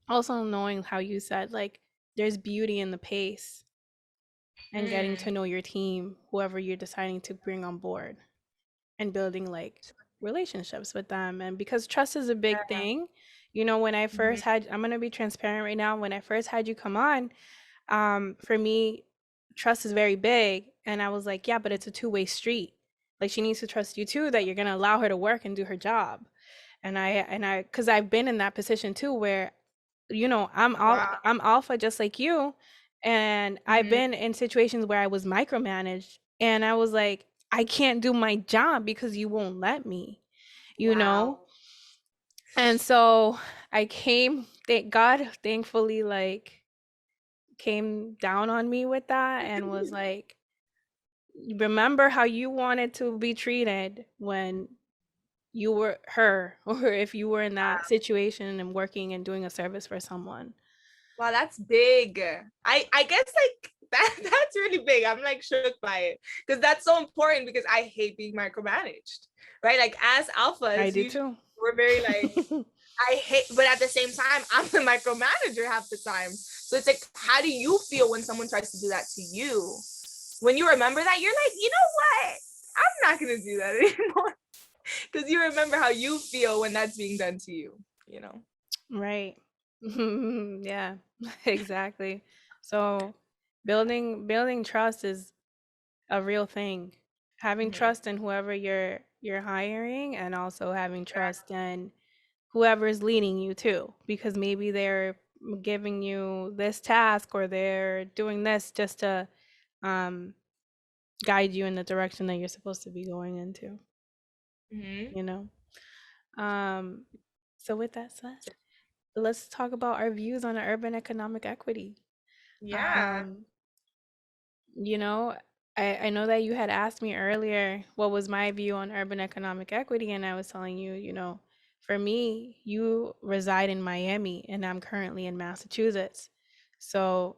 also knowing how you said like there's beauty in the pace and getting Mm. to know your team, whoever you're deciding to bring on board, and building like relationships with them. And because trust is a big Yeah. thing, when I Mm-hmm. first had, I'm going to be transparent right now, when I first had you come on, for me, trust is very big. And I was like, yeah, but it's a two-way street. Like she needs to trust you too, that you're going to allow her to work and do her job. Because I've been in that position too, where Wow. I'm alpha just like you, and I've Mm-hmm. been in situations where I was micromanaged, and I was like, I can't do my job because you won't let me. you know? Wow. And so I came, thank God, thankfully, like, came down on me with that and was like, remember how you wanted to be treated when you were her, or if you were in that situation and working and doing a service for someone. Wow, that's big. I guess like that's really big. I'm like shook by it because that's so important because I hate being micromanaged, right? Like as I alphas, do usually too. we're very like I hate, but at the same time, I'm the micromanager half the time. So it's like, how do you feel when someone tries to do that to you? When you remember that, you're like, you know what? I'm not gonna do that anymore because you remember how you feel when that's being done to you. You know. Right. Yeah, exactly. So building trust is a real thing. Having Mm-hmm. trust in whoever you're hiring, and also having trust in whoever is leading you too, because maybe they're giving you this task or they're doing this just to um guide you in the direction that you're supposed to be going into, Mm-hmm. you know. Um so with that said, let's talk about our views on urban economic equity. Yeah. Um You know, I know that you had asked me earlier what was my view on urban economic equity, and I was telling you, for me, you reside in Miami, and I'm currently in Massachusetts. So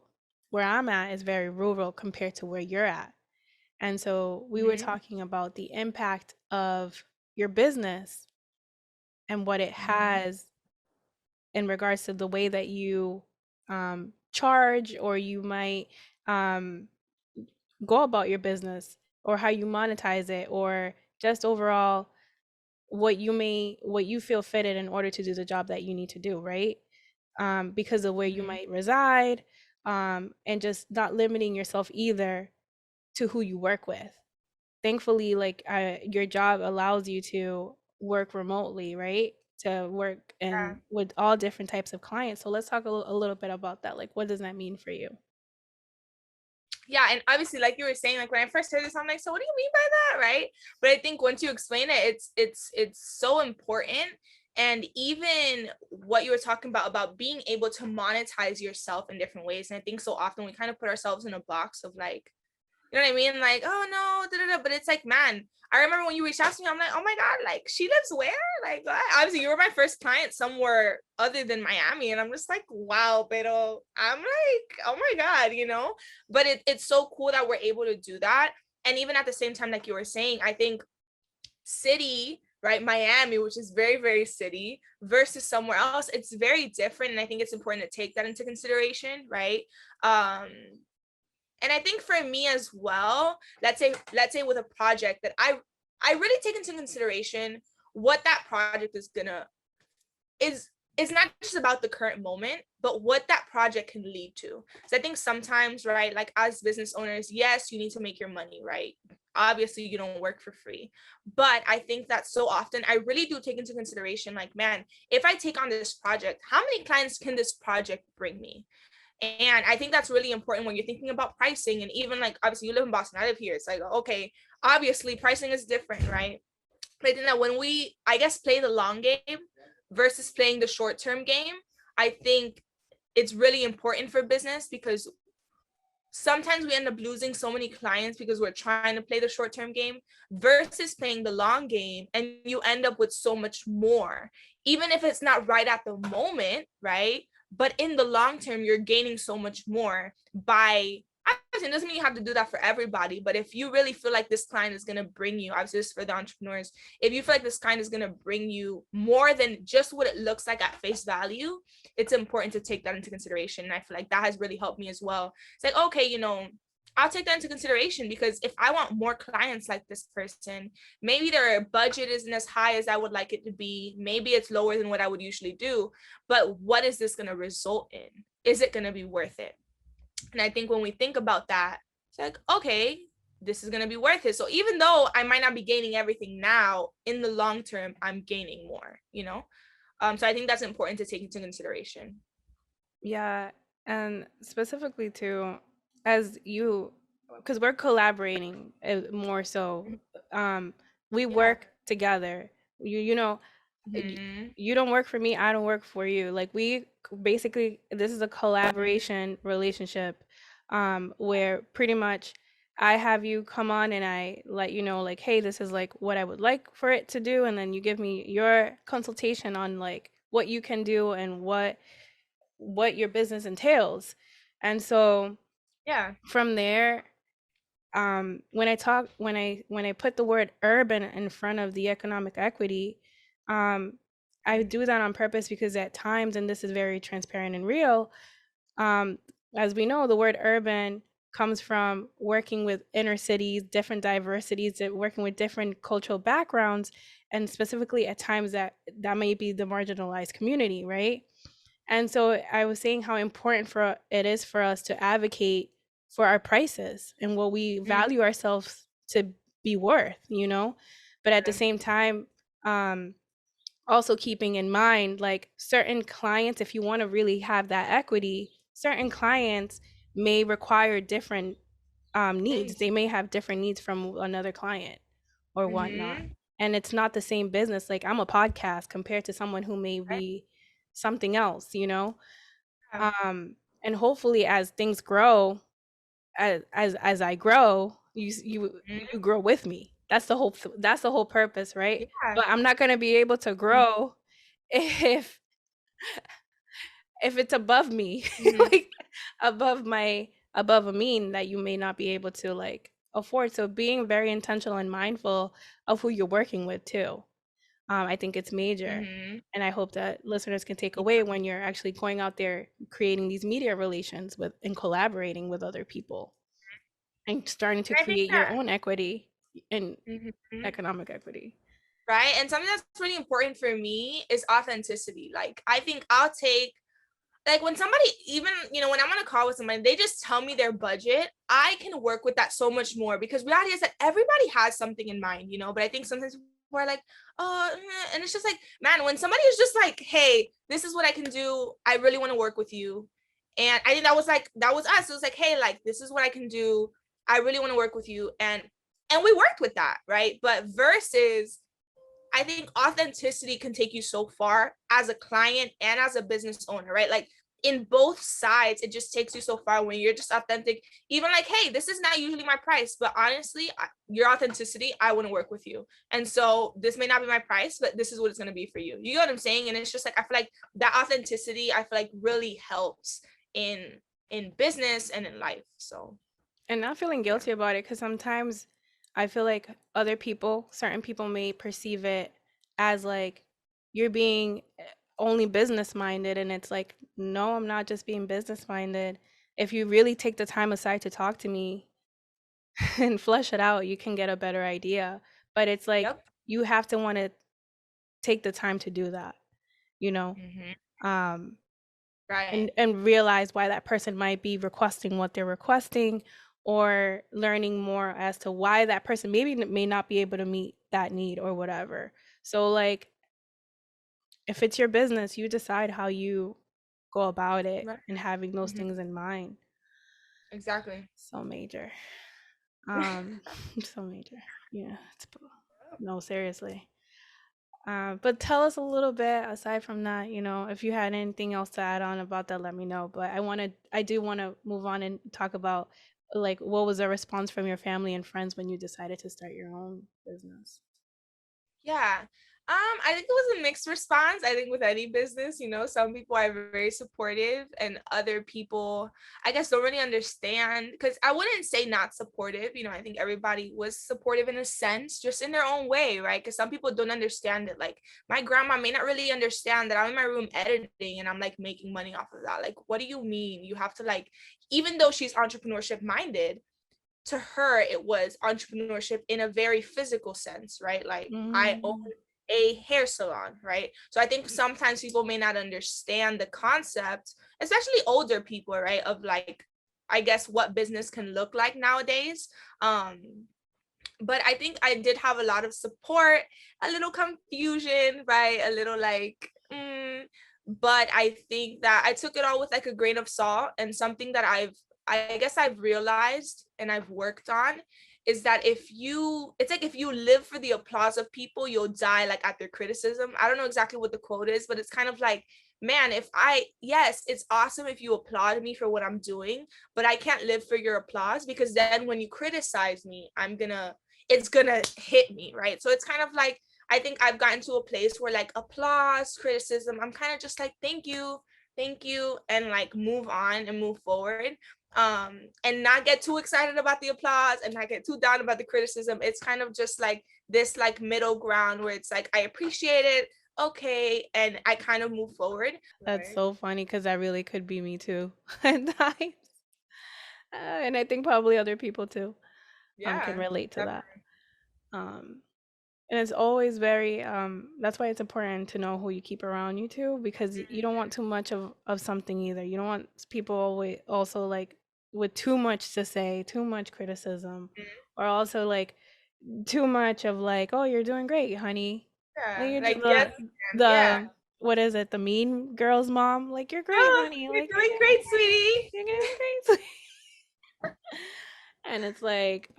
where I'm at is very rural compared to where you're at. And so we were Mm-hmm. talking about the impact of your business and what it Mm-hmm. has in regards to the way that you charge, or you might um, go about your business, or how you monetize it, or just overall what you feel fitted in order to do the job that you need to do, right? Because of where you Mm-hmm. might reside, and just not limiting yourself either to who you work with. Thankfully, like, your job allows you to work remotely, right? To work Yeah. and with all different types of clients. So let's talk a little bit about that. Like, what does that mean for you? Yeah, and obviously, like you were saying, like when I first heard this, I'm like, so what do you mean by that, right? But I think once you explain it, it's so important. And even what you were talking about being able to monetize yourself in different ways. And I think so often we kind of put ourselves in a box of like, you know what I mean? Like, oh no, da, da, da. But it's like, man, I remember when you reached out to me, I'm like, oh my God, like she lives where? Like, what? Obviously, you were my first client somewhere other than Miami. And I'm just like, wow, pero I'm like, oh my God, you know? But it's so cool that we're able to do that. And even at the same time, like you were saying, I think city, right, Miami, which is very, very city, versus somewhere else, it's very different. And I think it's important to take that into consideration, right? Um, and I think for me as well, let's say with a project that I really take into consideration what that project is gonna is it's not just about the current moment, but what that project can lead to. So I think sometimes, right, like as business owners, yes, you need to make your money, right? Obviously, you don't work for free. But I think that so often I really do take into consideration, like, man, if I take on this project, how many clients can this project bring me? And I think that's really important when you're thinking about pricing. And even like, obviously, you live in Boston, I live here. It's like, okay, obviously, pricing is different, right? But I think that when we, I guess, play the long game versus playing the short term game, I think it's really important for business because sometimes we end up losing so many clients because we're trying to play the short term game versus playing the long game, and you end up with so much more, even if it's not right at the moment, right? But in the long term, you're gaining so much more by, it doesn't mean you have to do that for everybody, but if you really feel like this client is going to bring you, obviously this is for the entrepreneurs, if you feel like this client is going to bring you more than just what it looks like at face value, it's important to take that into consideration. And I feel like that has really helped me as well. It's like, okay, I'll take that into consideration because if I want more clients like this person, maybe their budget isn't as high as I would like it to be. Maybe it's lower than what I would usually do. But what is this going to result in? Is it going to be worth it? And I think when we think about that, it's like, okay, this is going to be worth it. So even though I might not be gaining everything now, in the long term, I'm gaining more, you know? So I think that's important to take into consideration. Yeah, and specifically too, as you, because we're collaborating more so, um, we Yeah. work together. You know, Mm-hmm. you don't work for me, I don't work for you. Like we basically, this is a collaboration relationship, where pretty much I have you come on and I let you know like, hey, this is like what I would like for it to do, and then you give me your consultation on like what you can do and what your business entails. And so Yeah. from there, when I put the word urban in front of the economic equity, um I do that on purpose because at times, and this is very transparent and real, um as we know, the word urban comes from working with inner cities, different diversities, working with different cultural backgrounds, and specifically at times that may be the marginalized community, right? And so I was saying how important for it is for us to advocate for our prices and what we Mm-hmm. value ourselves to be worth, you know? But at the same time, um, also keeping in mind like certain clients, if you want to really have that equity, certain clients may require different needs. Things. They may have different needs from another client or whatnot. Mm-hmm. And it's not the same business. Like I'm a podcast compared to someone who may Right. be something else, you know? Yeah. And hopefully as things grow, as I grow, you Mm-hmm. grow with me. That's the whole purpose, right? Yeah. But I'm not going to be able to grow if if it's above me, Mm-hmm. like above a mean that you may not be able to like afford. So being very intentional and mindful of who you're working with too. I think it's major. Mm-hmm. And I hope that listeners can take Yeah. away when you're actually going out there creating these media relations with and collaborating with other people and starting to And I think create your that. own equity and Mm-hmm. economic equity. Right. And something that's really important for me is authenticity. Like, I think I'll take, like, when somebody, even, when I'm on a call with somebody, they just tell me their budget, I can work with that so much more, because reality is that everybody has something in mind, but I think sometimes people are like, oh, and it's just like, man, when somebody is just like, hey, this is what I can do, I really want to work with you. And I think that was us. It was like, hey, like, this is what I can do, I really want to work with you. And we worked with that, right? But versus, I think authenticity can take you so far as a client and as a business owner, right? Like, in both sides, it just takes you so far when you're just authentic. Even like, hey, this is not usually my price, but honestly, your authenticity, I want to work with you. And so this may not be my price, but this is what it's going to be for you. You know what I'm saying? And it's just like, I feel like that authenticity, I feel like really helps in business and in life. So And not feeling yeah. guilty about it, because sometimes I feel like other people, certain people may perceive it as like you're being only business minded. And it's like, no, I'm not just being business minded. If you really take the time aside to talk to me and flesh it out, you can get a better idea. But it's like Yep. you have to want to take the time to do that, you know? Mm-hmm. Um, Right. and realize why that person might be requesting what they're requesting, or learning more as to why that person maybe may not be able to meet that need or whatever. So like if it's your business, you decide how you go about it Right. and having those Mm-hmm. things in mind. Exactly. So major. Um so major. Yeah, no, seriously. But tell us a little bit aside from that, if you had anything else to add on about that, let me know. But I do want to move on and talk about like what was the response from your family and friends when you decided to start your own business? Yeah. I think it was a mixed response. I think with any business, some people are very supportive and other people, I guess, don't really understand. Because I wouldn't say not supportive. I think everybody was supportive in a sense, just in their own way, right? Because some people don't understand it. Like, my grandma may not really understand that I'm in my room editing and I'm like making money off of that. Like, what do you mean? You have to, like, even though she's entrepreneurship minded, to her it was entrepreneurship in a very physical sense, right? Like, I own Mm, a hair salon, right? So I think sometimes people may not understand the concept, especially older people, right, of like, I guess, what business can look like nowadays. But I think I did have a lot of support, a little confusion, right, a little like but I think that I took it all with like a grain of salt, and something that I've I guess I've realized and I've worked on is that it's like if you live for the applause of people, you'll die like at their criticism. I don't know exactly what the quote is, but it's kind of like, man, yes, it's awesome if you applaud me for what I'm doing, but I can't live for your applause, because then when you criticize me, it's gonna hit me, right? So it's kind of like, I think I've gotten to a place where like applause, criticism, I'm kind of just like, thank you, and like move on and move forward. And not get too excited about the applause and not get too down about the criticism. It's kind of just like this like middle ground where it's like, I appreciate it, okay, and I kind of move forward. That's Right. so funny because that really could be me too at times. And I think probably other people too can Yeah, relate to that. definitely. Um, and it's always very that's why it's important to know who you keep around you too, because you don't want too much of something either. You don't want people always also like with too much to say, too much criticism, Mhm. or also like too much of like, oh, you're doing great, honey. Like Yeah, you're like, yes, ma'am. Yeah. the what is it? The mean girl's mom. Like you're great, Oh, honey. you're Like doing great, sweetie. you're doing great. And it's like,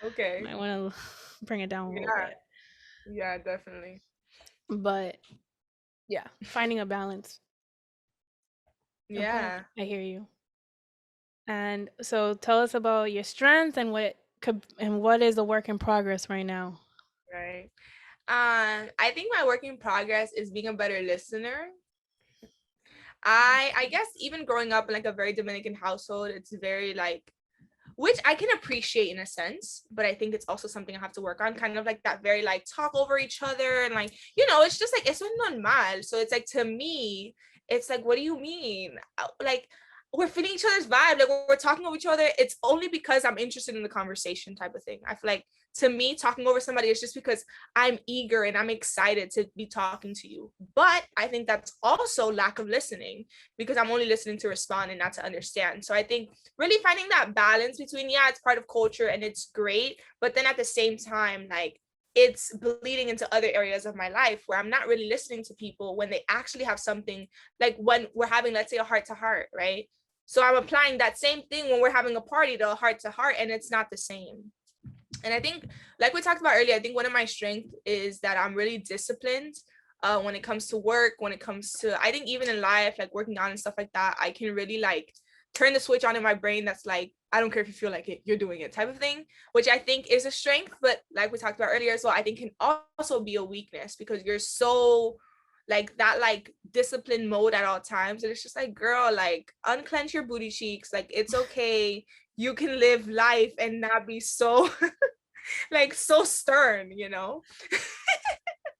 Okay. might want to bring it down a little Yeah, bit. yeah, definitely. But yeah, finding a balance. But Yeah, I hear you. And so tell us about your strengths and what is a work in progress right now. right. I think my work in progress is being a better listener. I guess even growing up in like a very Dominican household, it's very like, which I can appreciate in a sense, but I think it's also something I have to work on. Kind of like that very like talk over each other and like, it's just like, it's normal. So it's like, to me, it's like, what do you mean? Like, we're feeling each other's vibe, like we're talking over each other. It's only because I'm interested in the conversation, type of thing. I feel like, to me, talking over somebody is just because I'm eager and I'm excited to be talking to you. But I think that's also lack of listening, because I'm only listening to respond and not to understand. So I think really finding that balance between, yeah, it's part of culture and it's great, but then at the same time, like, it's bleeding into other areas of my life where I'm not really listening to people when they actually have something, like when we're having, let's say, a heart to heart, right? So I'm applying that same thing when we're having a party to a heart to heart, and it's not the same. And I think, like we talked about earlier, I think one of my strengths is that I'm really disciplined, when it comes to work, when it comes to, I think even in life, like working out and stuff like that, I can really like turn the switch on in my brain that's like, I don't care if you feel like it, you're doing it, type of thing, which I think is a strength. But like we talked about earlier as well, I think can also be a weakness, because you're so like that, like discipline mode at all times. And it's just like, girl, like unclench your booty cheeks. Like, it's okay. You can live life and not be so like so stern.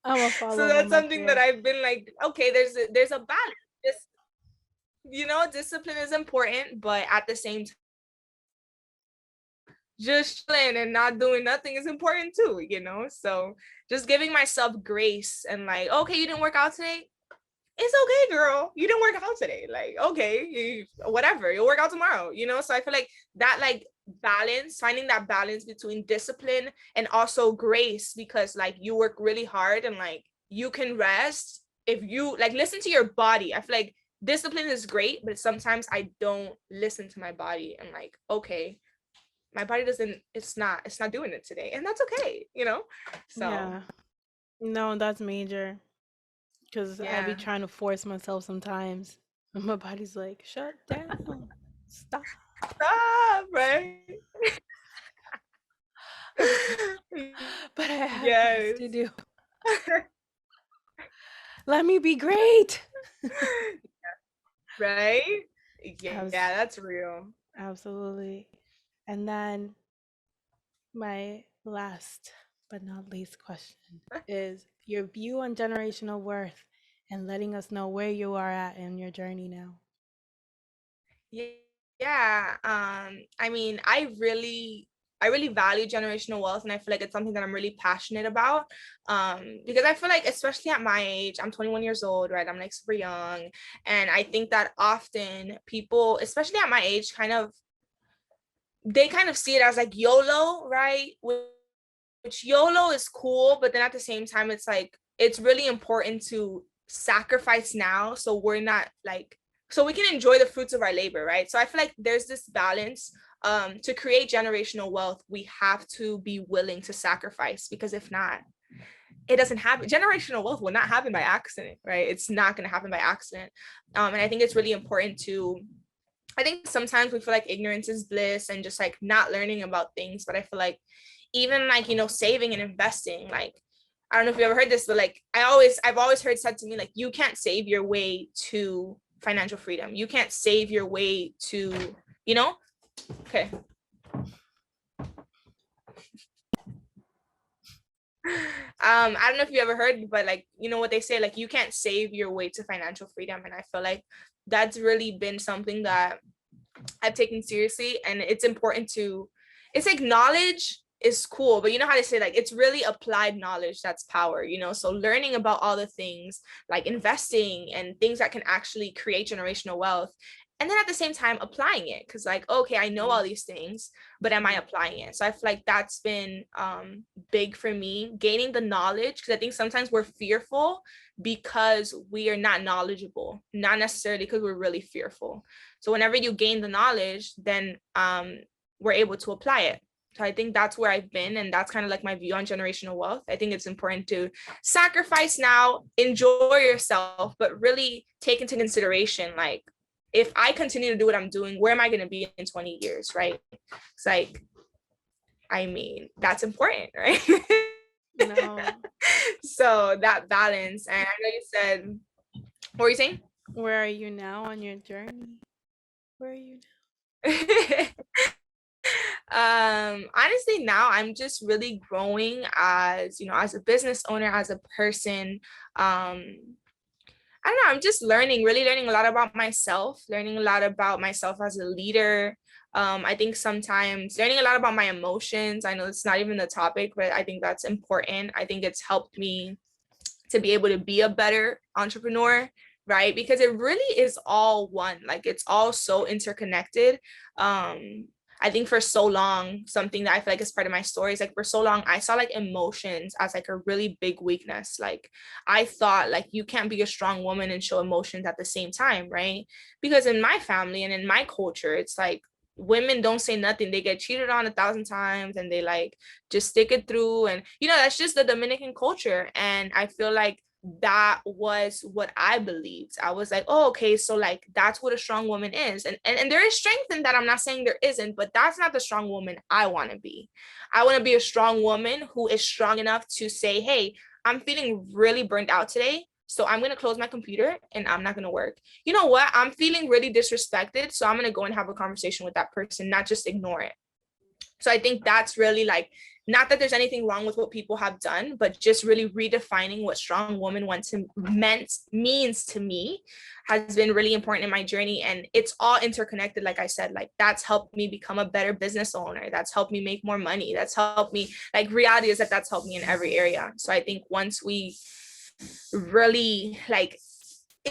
I'm a So follow that's along something that too. I've been like, okay, there's a balance. This, discipline is important, but at the same time, just chilling and not doing nothing is important too. So just giving myself grace and like, okay, you didn't work out today, it's okay, girl, you didn't work out today, like, okay, whatever, you'll work out tomorrow. So I feel like that, like, balance, finding that balance between discipline and also grace, because like you work really hard and like you can rest if you like listen to your body. I feel like discipline is great, but sometimes I don't listen to my body and like, okay, my body doesn't, it's not doing it today, and that's okay. So Yeah. No, that's major. Because I be yeah. trying to force myself sometimes. And my body's like, shut down. Stop. Stop, right. But I have things Yes. to do. Let me be great. Right? Yeah, Abs- that's real. Absolutely. And then my last but not least question is your view on generational worth and letting us know where you are at in your journey now. Yeah. I mean, I really value generational wealth, and I feel like it's something that I'm really passionate about. Because I feel like, especially at my age, I'm 21 years old, right? I'm like super young. And I think that often people, especially at my age, they kind of see it as like YOLO, right? Which YOLO is cool, but then at the same time, it's like, it's really important to sacrifice now so we're not like so we can enjoy the fruits of our labor, right? So I feel like there's this balance. To create generational wealth, we have to be willing to sacrifice, because if not, it doesn't happen. Generational wealth will not happen by accident, right? It's not going to happen by accident. And I think it's really important to, I think sometimes we feel like ignorance is bliss and just like not learning about things. But I feel like even like, you know, saving and investing, like, I don't know if you ever heard this, but like I've always heard said to me, like, you can't save your way to financial freedom. You can't save your way to, you know, okay. I don't know if you ever heard, but like, you know what they say, like, you can't save your way to financial freedom. And I feel like that's really been something that I've taken seriously. And it's important to, it's like knowledge is cool, but you know how they say, like, it's really applied knowledge that's power, you know? So learning about all the things like investing and things that can actually create generational wealth. And then at the same time applying it, because like, okay, I know all these things, but am I applying it? So I feel like that's been big for me, gaining the knowledge, because I think sometimes we're fearful because we are not knowledgeable, not necessarily because we're really fearful. So whenever you gain the knowledge, then we're able to apply it. So I think that's where I've been, and that's kind of like my view on generational wealth. I think it's important to sacrifice now, enjoy yourself, but really take into consideration, like, if I continue to do what I'm doing, where am I going to be in 20 years, right? It's like, I mean, that's important, right? No. So that balance. And I know you said, what were you saying? Where are you now on your journey? Where are you Honestly, now I'm just really growing as, you know, as a business owner, as a person. I don't know, I'm just learning, really learning a lot about myself, learning a lot about myself as a leader. I think sometimes learning a lot about my emotions. I know it's not even the topic, but I think that's important. I think it's helped me to be able to be a better entrepreneur, right? Because it really is all one, like, it's all so interconnected. I think for so long, something that I feel like is part of my story is, like, for so long I saw like emotions as like a really big weakness. Like, I thought like you can't be a strong woman and show emotions at the same time, right? Because in my family and in my culture, it's like women don't say nothing, they get cheated on 1,000 times and they like just stick it through. And you know, that's just the Dominican culture. And I feel like that was what I believed. I was like, oh, okay, so like that's what a strong woman is. And there is strength in that. I'm not saying there isn't, but that's not the strong woman I want to be. I want to be a strong woman who is strong enough to say, hey, I'm feeling really burnt out today, so I'm going to close my computer and I'm not going to work. You know what? I'm feeling really disrespected, so I'm going to go and have a conversation with that person, not just ignore it. So I think that's really like, not that there's anything wrong with what people have done, but just really redefining what strong woman means to me has been really important in my journey. And it's all interconnected. Like I said, like, that's helped me become a better business owner. That's helped me make more money. That's helped me, like, reality is that that's helped me in every area. So I think once we really like,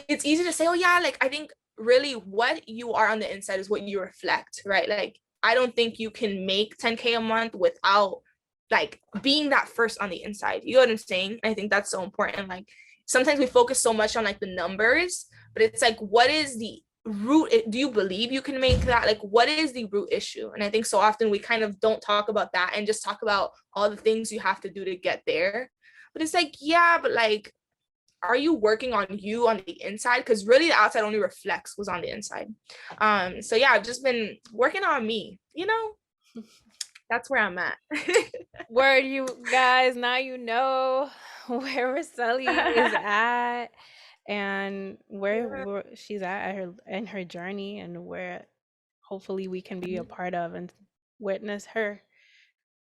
it's easy to say, oh yeah, like, I think really what you are on the inside is what you reflect, right? Like, I don't think you can make 10K a month without like being that first on the inside. You know what I'm saying? I think that's so important. Like, sometimes we focus so much on like the numbers, but it's like, what is the root? Do you believe you can make that? Like, what is the root issue? And I think so often we kind of don't talk about that and just talk about all the things you have to do to get there. But it's like, yeah, but like, are you working on you on the inside? Because really the outside only reflects what's on the inside. So yeah, I've just been working on me, you know. That's where I'm at. Word, you guys, now you know where Roseli is at and where she's at her in her journey, and where hopefully we can be a part of and witness her,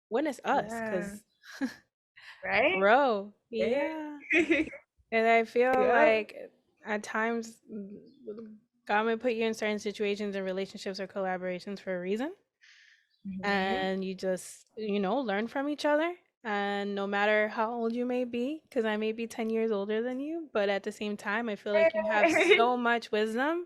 witness us, Yeah, because right. bro, Yeah. yeah. And I feel Yeah. like at times God may put you in certain situations and relationships or collaborations for a reason. Mm-hmm. And you just, learn from each other. And no matter how old you may be, because I may be 10 years older than you, but at the same time, I feel like you have so much wisdom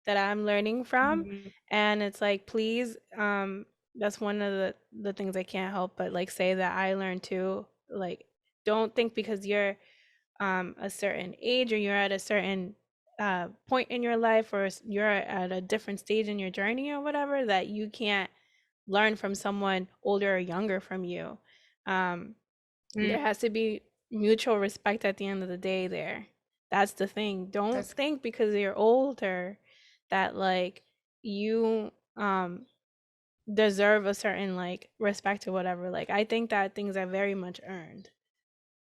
that I'm learning from. Mhm. And it's like, please, that's one of the things I can't help but like say that I learned too. Like, don't think because you're a certain age or you're at a certain point in your life, or you're at a different stage in your journey or whatever, that you can't learn from someone older or younger from you. Um, there Mm, has to be mutual respect at the end of the day there. That's the thing. Don't that's think because you're older that like you deserve a certain like respect or whatever. Like I think that things are very much earned.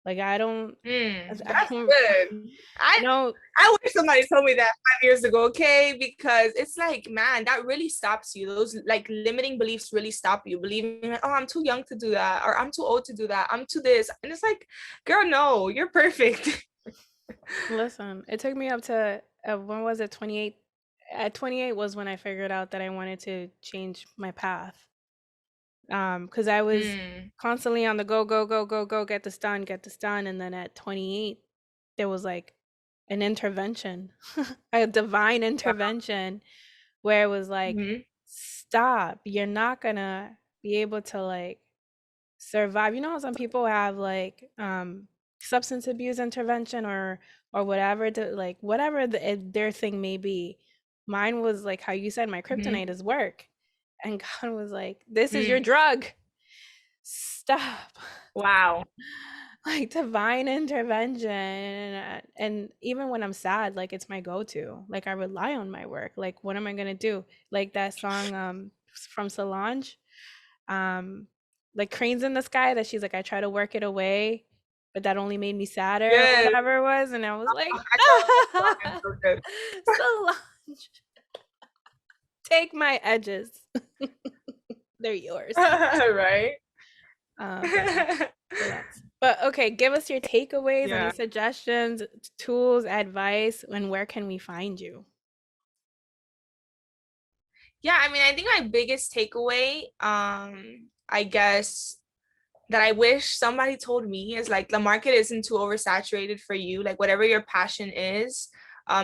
Like I don't I that's don't good. I don't I wish somebody told me that 5 years ago, okay? Because it's like, man, that really stops you. Those like limiting beliefs really stop you believing, like, oh, I'm too young to do that, or I'm too old to do that, I'm too this. And it's like, girl, no, you're perfect. listen. It took me up to when was it, 28? At 28 was when I figured out that I wanted to change my path. Because I was Mm, constantly on the go, go, go, go, go, get this done, and then at 28, there was like an intervention, a divine wow. intervention, where it was like, Mhm. stop, you're not gonna be able to like survive. You know how some people have like substance abuse intervention or whatever, to like whatever their thing may be. Mine was like how you said, my Mhm. kryptonite is work. And God was like, this is your Mm. drug. Stop. Wow. Like divine intervention. And even when I'm sad, like it's my go-to. Like I rely on my work. Like what am I gonna do? Like that song from Solange, um like Cranes in the Sky, that she's like, I try to work it away, but that only made me sadder or Yes. whatever it was. And I was Oh, like, I know that song. It's so good. Solange, take my edges. They're yours. Right? But yeah. So that's, but okay, give us your takeaways, any Yeah. suggestions, tools, advice, and where can we find you? Yeah, I mean, I think my biggest takeaway, I guess that I wish somebody told me is like the market isn't too oversaturated for you. Like whatever your passion is,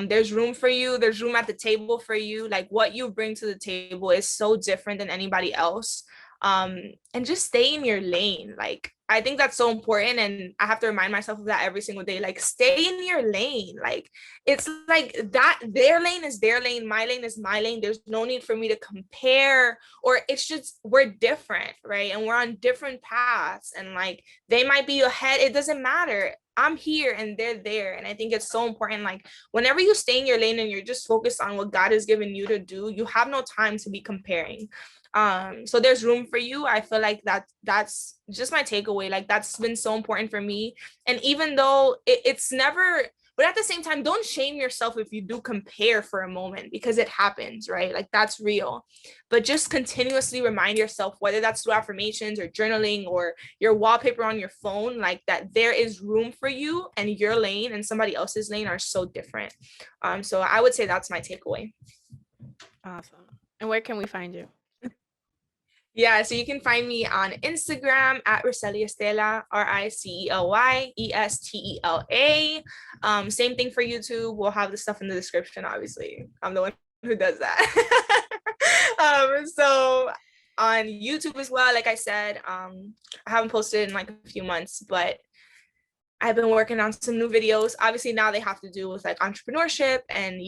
there's room for you. There's room at the table for you. Like what you bring to the table is so different than anybody else. And just stay in your lane. Like I think that's so important, and I have to remind myself of that every single day. Like stay in your lane. Like it's like that. Their lane is their lane. My lane is my lane. There's no need for me to compare, or it's just we're different, right? And we're on different paths, and like they might be ahead, it doesn't matter. I'm here and they're there. And I think it's so important, like whenever you stay in your lane and you're just focused on what God has given you to do, you have no time to be comparing. So there's room for you. I feel like that's just my takeaway. Like that's been so important for me. And even though it's never, but at the same time, don't shame yourself if you do compare for a moment, because it happens, right? Like that's real. But just continuously remind yourself, whether that's through affirmations or journaling or your wallpaper on your phone, like that there is room for you, and your lane and somebody else's lane are so different. So I would say that's my takeaway. Awesome. And where can we find you? Yeah, so you can find me on Instagram at Ricelia Estela, Ricelyeestela. Same thing for YouTube. We'll have the stuff in the description, obviously. I'm the one who does that. So on YouTube as well, like I said, I haven't posted in like a few months, but I've been working on some new videos. Obviously, now they have to do with like entrepreneurship and,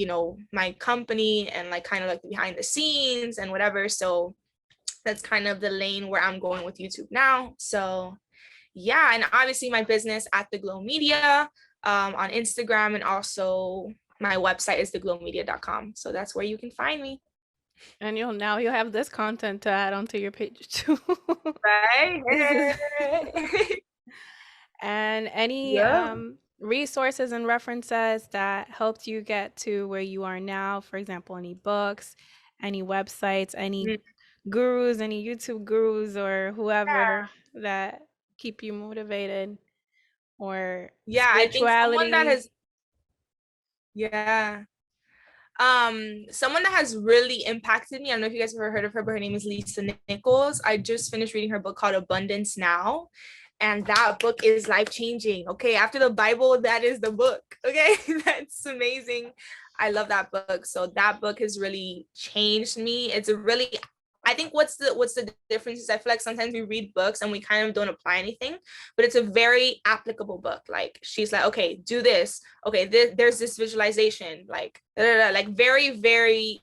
my company and like kind of like the behind the scenes and whatever. So that's kind of the lane where I'm going with YouTube now. So yeah, and obviously my business at TheGloMedia on Instagram, and also my website is theglomedia.com. So that's where you can find me. And you'll have this content to add onto your page too. Right? And any Yeah. resources and references that helped you get to where you are now, for example, any books, any websites, any gurus, any YouTube gurus, or whoever that keep you motivated, or Yeah, I think someone that spirituality. has, yeah. Someone that has really impacted me, I don't know if you guys have ever heard of her, but her name is Lisa Nichols. I just finished reading her book called Abundance Now, and that book is life changing. Okay, after the Bible, that is the book. Okay, that's amazing. I love that book. So that book has really changed me. It's a really I think what's the difference is I feel like sometimes we read books and we kind of don't apply anything, but it's a very applicable book. Like she's like, okay, do this. Okay, there's this visualization, like da, da, da, like very very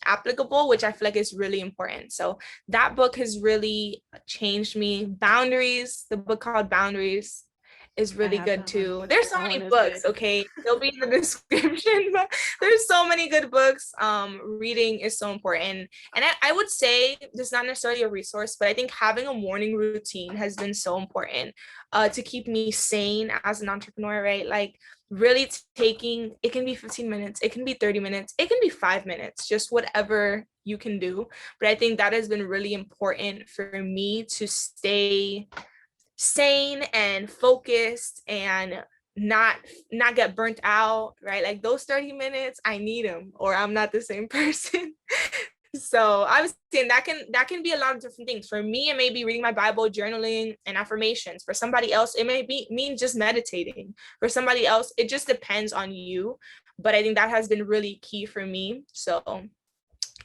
applicable, which I feel like is really important. So that book has really changed me. Boundaries, the book called Boundaries is I really have good that one. too. There's so That one many is books, good. okay? They'll be in the description, but there's so many good books. Reading is so important. And I would say this is not necessarily a resource, but I think having a morning routine has been so important to keep me sane as an entrepreneur, right? Like really taking, it can be 15 minutes, it can be 30 minutes, it can be 5 minutes, just whatever you can do. But I think that has been really important for me to stay sane and focused and not get burnt out, right? Like those 30 minutes I need them or I'm not the same person. So I was saying that can be a lot of different things. For me, it may be reading my Bible, journaling, and affirmations. For somebody else, it may be mean just meditating. For somebody else, it just depends on you. But I think that has been really key for me. So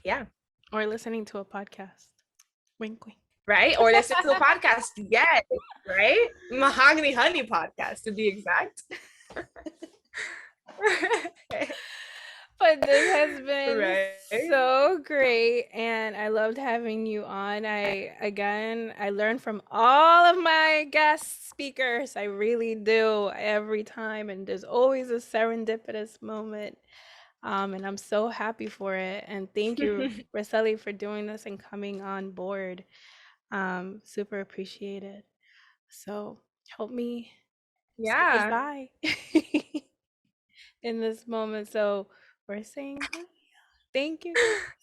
yeah. Or listening to a podcast. Wink, wink. Right? Or listen to a podcast. Yes, right? Mahogany Honey podcast to be exact. But this has been Right. so great, and I loved having you on. I learn from all of my guest speakers. I really do every time, and there's always a serendipitous moment. And I'm so happy for it. And thank you, Roseli, for doing this and coming on board. Super appreciated. So help me say Yeah. goodbye in this moment. So we're saying bye. Thank you, guys.